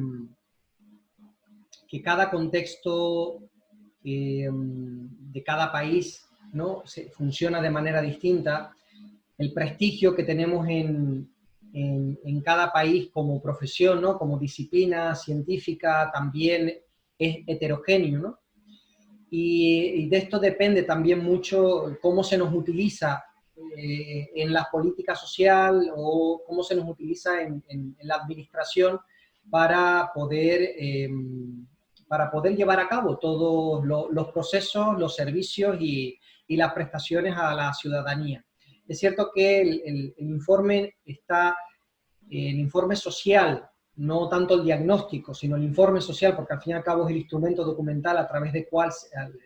cada contexto de cada país, ¿no? Funciona de manera distinta. El prestigio que tenemos en cada país como profesión, ¿no? Como disciplina científica, también es heterogéneo, ¿no? Y de esto depende también mucho cómo se nos utiliza en la política social o cómo se nos utiliza en la administración para poder llevar a cabo todos los procesos, los servicios y las prestaciones a la ciudadanía. Es cierto que el informe social, no tanto el diagnóstico, sino el informe social, porque al fin y al cabo es el instrumento documental a través del cual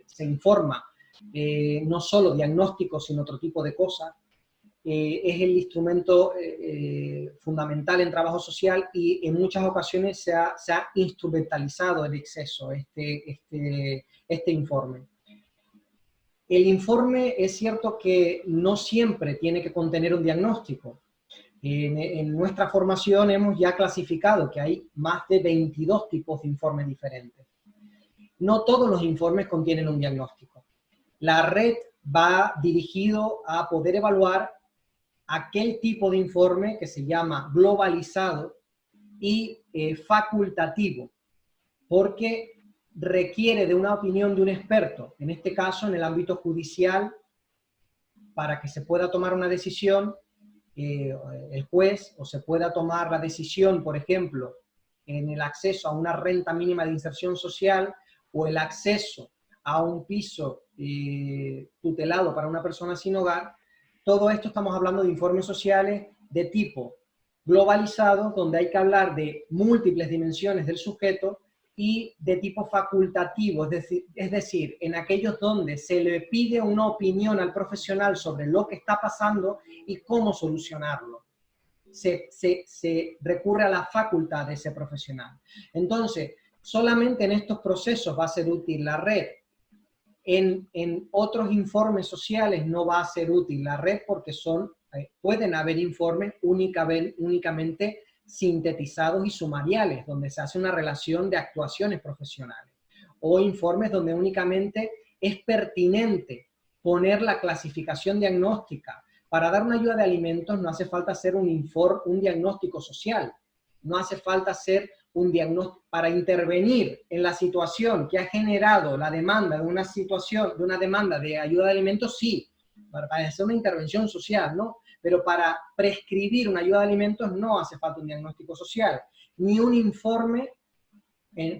se informa no solo diagnóstico, sino otro tipo de cosas, es el instrumento fundamental en trabajo social y en muchas ocasiones se ha instrumentalizado en exceso este informe. El informe es cierto que no siempre tiene que contener un diagnóstico. En nuestra formación hemos ya clasificado que hay más de 22 tipos de informes diferentes. No todos los informes contienen un diagnóstico. La red va dirigido a poder evaluar aquel tipo de informe que se llama globalizado y facultativo, porque requiere de una opinión de un experto, en este caso en el ámbito judicial, para que se pueda tomar una decisión el juez, o se pueda tomar la decisión, por ejemplo, en el acceso a una renta mínima de inserción social o el acceso a un piso tutelado para una persona sin hogar. Todo esto estamos hablando de informes sociales de tipo globalizado, donde hay que hablar de múltiples dimensiones del sujeto, y de tipo facultativo, es decir, en aquellos donde se le pide una opinión al profesional sobre lo que está pasando y cómo solucionarlo. Se recurre a la facultad de ese profesional. Entonces, solamente en estos procesos va a ser útil la red. En otros informes sociales no va a ser útil la red porque pueden haber informes únicamente sintetizados y sumariales, donde se hace una relación de actuaciones profesionales, o informes donde únicamente es pertinente poner la clasificación diagnóstica. Para dar una ayuda de alimentos no hace falta hacer un diagnóstico social, no hace falta hacer un diagnóstico para intervenir en la situación que ha generado la demanda de una situación, de una demanda de ayuda de alimentos, sí, para hacer una intervención social, ¿no? Pero para prescribir una ayuda de alimentos no hace falta un diagnóstico social, ni un informe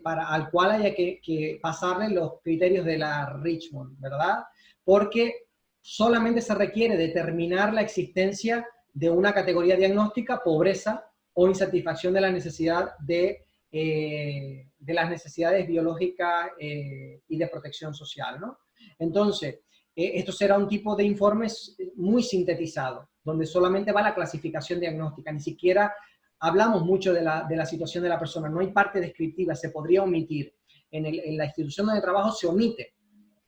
al cual haya que pasarle los criterios de la Richmond, ¿verdad? Porque solamente se requiere determinar la existencia de una categoría diagnóstica, pobreza o insatisfacción de la necesidad de las necesidades biológicas y de protección social, ¿no? Entonces, esto será un tipo de informes muy sintetizado, donde solamente va la clasificación diagnóstica, ni siquiera hablamos mucho de la situación de la persona, no hay parte descriptiva, se podría omitir. En la institución donde trabajo se omite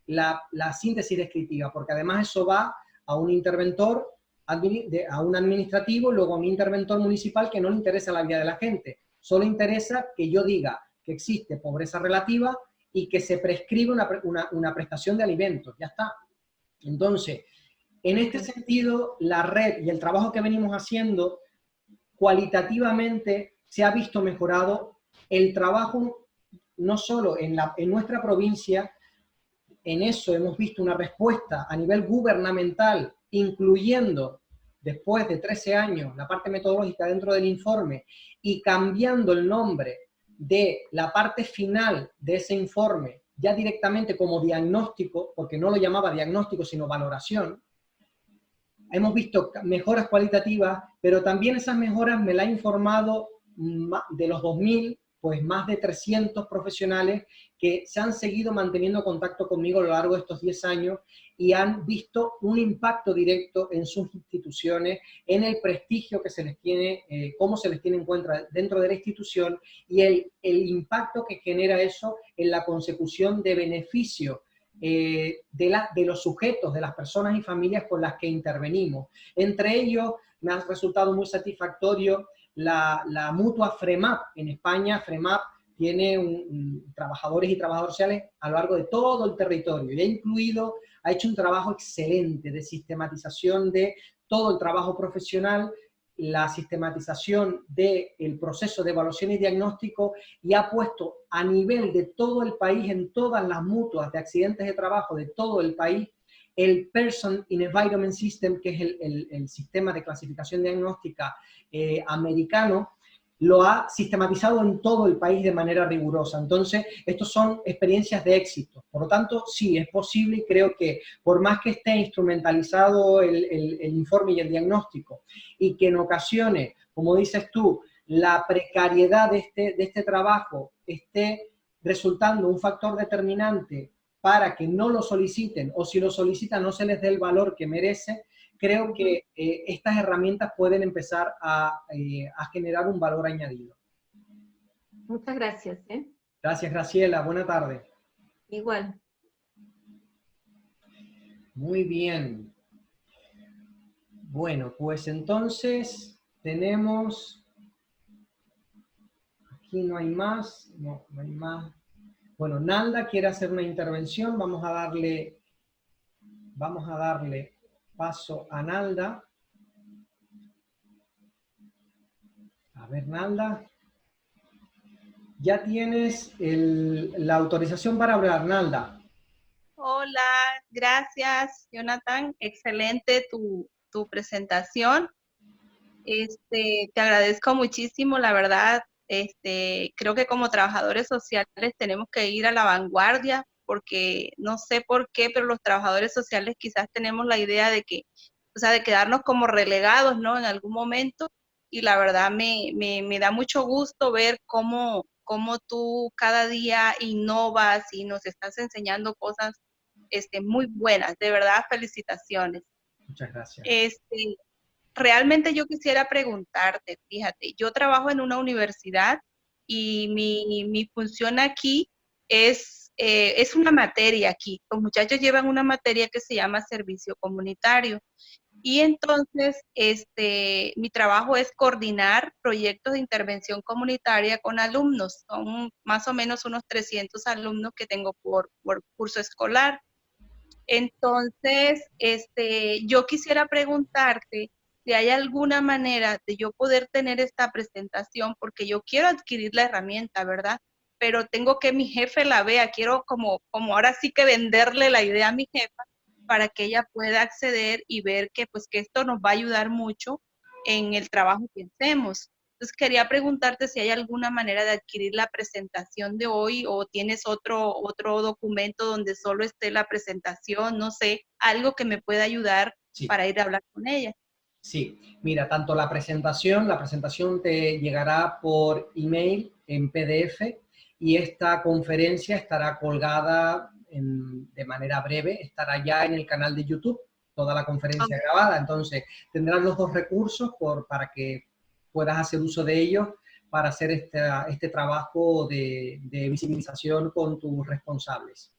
la síntesis descriptiva, porque además eso va a un interventor, a un administrativo, luego a un interventor municipal que no le interesa la vida de la gente, solo interesa que yo diga que existe pobreza relativa y que se prescribe una prestación de alimentos, ya está. Entonces, en este sentido, la red y el trabajo que venimos haciendo cualitativamente se ha visto mejorado el trabajo, no solo en nuestra provincia. En eso hemos visto una respuesta a nivel gubernamental, incluyendo, después de 13 años, la parte metodológica dentro del informe y cambiando el nombre de la parte final de ese informe ya directamente como diagnóstico, porque no lo llamaba diagnóstico, sino valoración. Hemos visto mejoras cualitativas, pero también esas mejoras me las ha informado de los 2000, pues más de 300 profesionales que se han seguido manteniendo contacto conmigo a lo largo de estos 10 años y han visto un impacto directo en sus instituciones, en el prestigio que se les tiene, cómo se les tiene en cuenta dentro de la institución y el impacto que genera eso en la consecución de beneficios de los sujetos, de las personas y familias con las que intervenimos. Entre ellos, me ha resultado muy satisfactorio la mutua FREMAP. En España, FREMAP tiene trabajadores y trabajadoras sociales a lo largo de todo el territorio y ha hecho un trabajo excelente de sistematización de todo el trabajo profesional, la sistematización del proceso de evaluación y diagnóstico y ha puesto a nivel de todo el país, en todas las mutuas de accidentes de trabajo de todo el país, el Person in Environment System, que es el sistema de clasificación diagnóstica americano, lo ha sistematizado en todo el país de manera rigurosa. Entonces, estos son experiencias de éxito. Por lo tanto, sí, es posible y creo que por más que esté instrumentalizado el informe y el diagnóstico y que en ocasiones, como dices tú, la precariedad de este trabajo esté resultando un factor determinante para que no lo soliciten o si lo solicitan no se les dé el valor que merece, creo que estas herramientas pueden empezar a generar un valor añadido. Muchas gracias. Gracias, Graciela. Buena tarde. Igual. Muy bien. Bueno, pues entonces tenemos... Aquí no hay más. No hay más. Bueno, Nalda quiere hacer una intervención. Vamos a darle paso a Nalda. A ver, Nalda. Ya tienes la autorización para hablar, Nalda. Hola, gracias, Jonathan. Excelente tu presentación. Te agradezco muchísimo, la verdad. Creo que como trabajadores sociales tenemos que ir a la vanguardia porque no sé por qué, pero los trabajadores sociales quizás tenemos la idea de que, o sea, de quedarnos como relegados, ¿no? En algún momento. Y la verdad me da mucho gusto ver cómo tú cada día innovas y nos estás enseñando cosas muy buenas. De verdad, felicitaciones. Muchas gracias. Realmente yo quisiera preguntarte, fíjate, yo trabajo en una universidad y mi función aquí es una materia aquí. Los muchachos llevan una materia que se llama servicio comunitario. Y entonces, mi trabajo es coordinar proyectos de intervención comunitaria con alumnos. Son más o menos unos 300 alumnos que tengo por curso escolar. Entonces, yo quisiera preguntarte si hay alguna manera de yo poder tener esta presentación, porque yo quiero adquirir la herramienta, ¿verdad? Pero tengo que mi jefe la vea, quiero como ahora sí que venderle la idea a mi jefa para que ella pueda acceder y ver que pues que esto nos va a ayudar mucho en el trabajo que hacemos. Entonces quería preguntarte si hay alguna manera de adquirir la presentación de hoy o tienes otro documento donde solo esté la presentación, no sé, algo que me pueda ayudar Sí. para ir a hablar con ella. Sí, mira, tanto la presentación te llegará por email en PDF y esta conferencia estará colgada de manera breve, estará ya en el canal de YouTube, toda la conferencia grabada, entonces tendrás los dos recursos para que puedas hacer uso de ellos para hacer este trabajo de visibilización con tus responsables.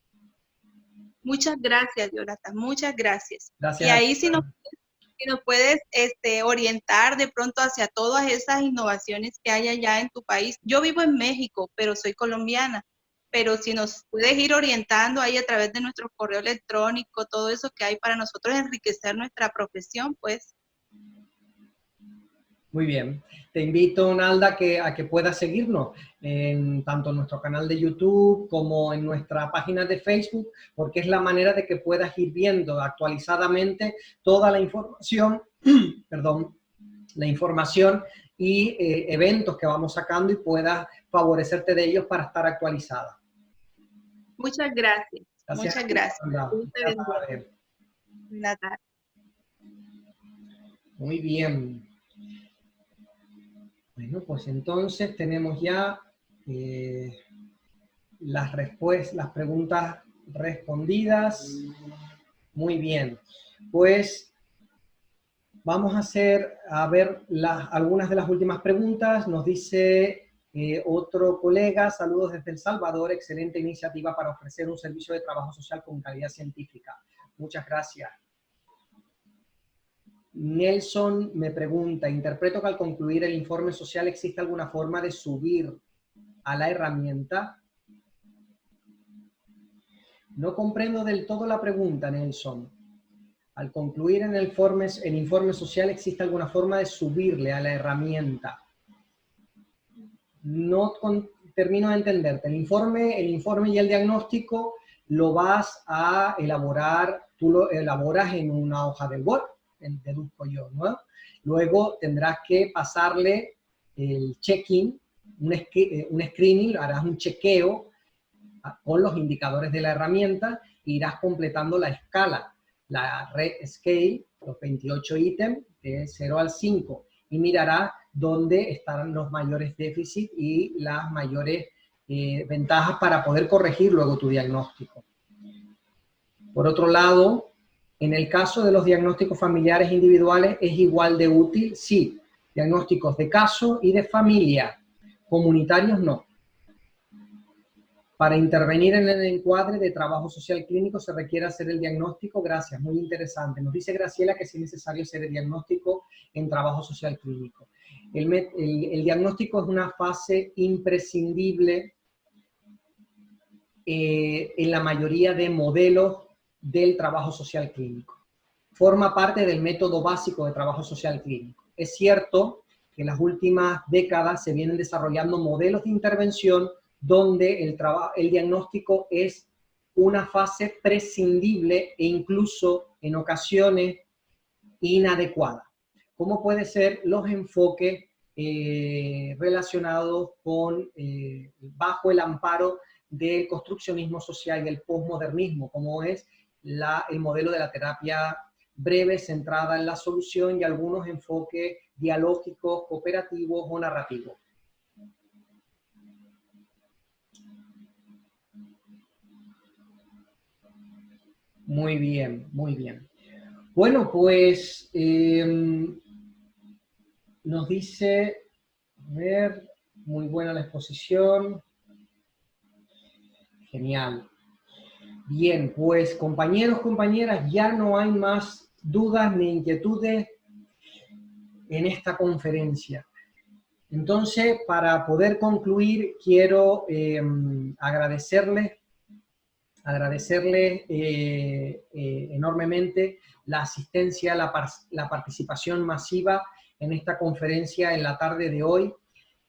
Muchas gracias, Jonathan, muchas gracias. Gracias. Y ahí si nos puedes orientar de pronto hacia todas esas innovaciones que hay allá en tu país. Yo vivo en México, pero soy colombiana. Pero si nos puedes ir orientando ahí a través de nuestro correo electrónico, todo eso que hay para nosotros enriquecer nuestra profesión, pues. Muy bien. Te invito, Nalda, a que puedas seguirnos tanto en nuestro canal de YouTube como en nuestra página de Facebook, porque es la manera de que puedas ir viendo actualizadamente toda la información, perdón, la información y eventos que vamos sacando y puedas favorecerte de ellos para estar actualizada. Muchas gracias. Gracias. Muchas gracias. Muy bien. Bueno, pues entonces tenemos ya las preguntas respondidas. Muy bien. Pues vamos a ver algunas de las últimas preguntas. Nos dice otro colega, saludos desde El Salvador, excelente iniciativa para ofrecer un servicio de trabajo social con calidad científica. Muchas gracias. Nelson me pregunta, interpreto que al concluir el informe social existe alguna forma de subir a la herramienta. No comprendo del todo la pregunta, Nelson. Al concluir el informe social existe alguna forma de subirle a la herramienta. No termino de entenderte. El informe y el diagnóstico lo vas a elaborar, tú lo elaboras en una hoja de Word, deduzco yo, ¿no? Luego tendrás que pasarle el check-in, un screening, harás un chequeo con los indicadores de la herramienta e irás completando la escala, la red scale, los 28 ítems de 0 al 5, y mirarás dónde están los mayores déficits y las mayores ventajas para poder corregir luego tu diagnóstico. Por otro lado, en el caso de los diagnósticos familiares individuales, ¿es igual de útil? Sí. Diagnósticos de caso y de familia. Comunitarios no. Para intervenir en el encuadre de trabajo social clínico se requiere hacer el diagnóstico. Gracias, muy interesante. Nos dice Graciela que sí es necesario hacer el diagnóstico en trabajo social clínico. El diagnóstico es una fase imprescindible en la mayoría de modelos del trabajo social clínico. Forma parte del método básico de trabajo social clínico. Es cierto que en las últimas décadas se vienen desarrollando modelos de intervención donde el diagnóstico es una fase prescindible e incluso en ocasiones inadecuada. ¿Cómo puede ser los enfoques relacionados con, bajo el amparo del construccionismo social y el posmodernismo, como es el modelo de la terapia breve centrada en la solución y algunos enfoques dialógicos, cooperativos o narrativos? Muy bien, muy bien. Bueno, pues nos dice, a ver, muy buena la exposición. Genial. Bien, pues compañeros, compañeras, ya no hay más dudas ni inquietudes en esta conferencia. Entonces, para poder concluir, quiero agradecerles agradecerles enormemente la asistencia, la participación masiva en esta conferencia en la tarde de hoy.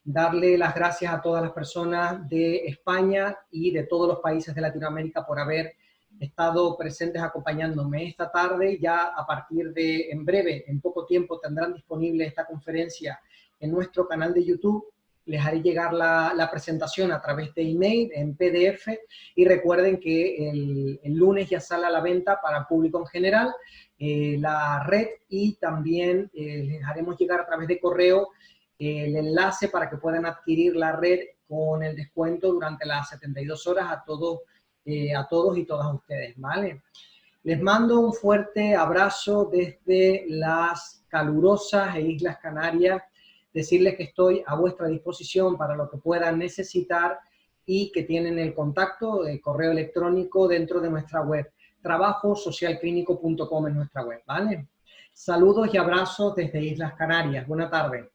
Darle las gracias a todas las personas de España y de todos los países de Latinoamérica por haber estado presentes acompañándome esta tarde. Ya a partir de, en breve, en poco tiempo, tendrán disponible esta conferencia en nuestro canal de YouTube. Les haré llegar la presentación a través de email, en PDF, y recuerden que el lunes ya sale a la venta para el público en general la red, y también les haremos llegar a través de correo el enlace para que puedan adquirir la red con el descuento durante las 72 horas a todos y todas ustedes, ¿vale? Les mando un fuerte abrazo desde las calurosas Islas Canarias. Decirles que estoy a vuestra disposición para lo que puedan necesitar y que tienen el contacto, el correo electrónico dentro de nuestra web. trabajosocialclínico.com es nuestra web, ¿vale? Saludos y abrazos desde Islas Canarias. Buena tarde.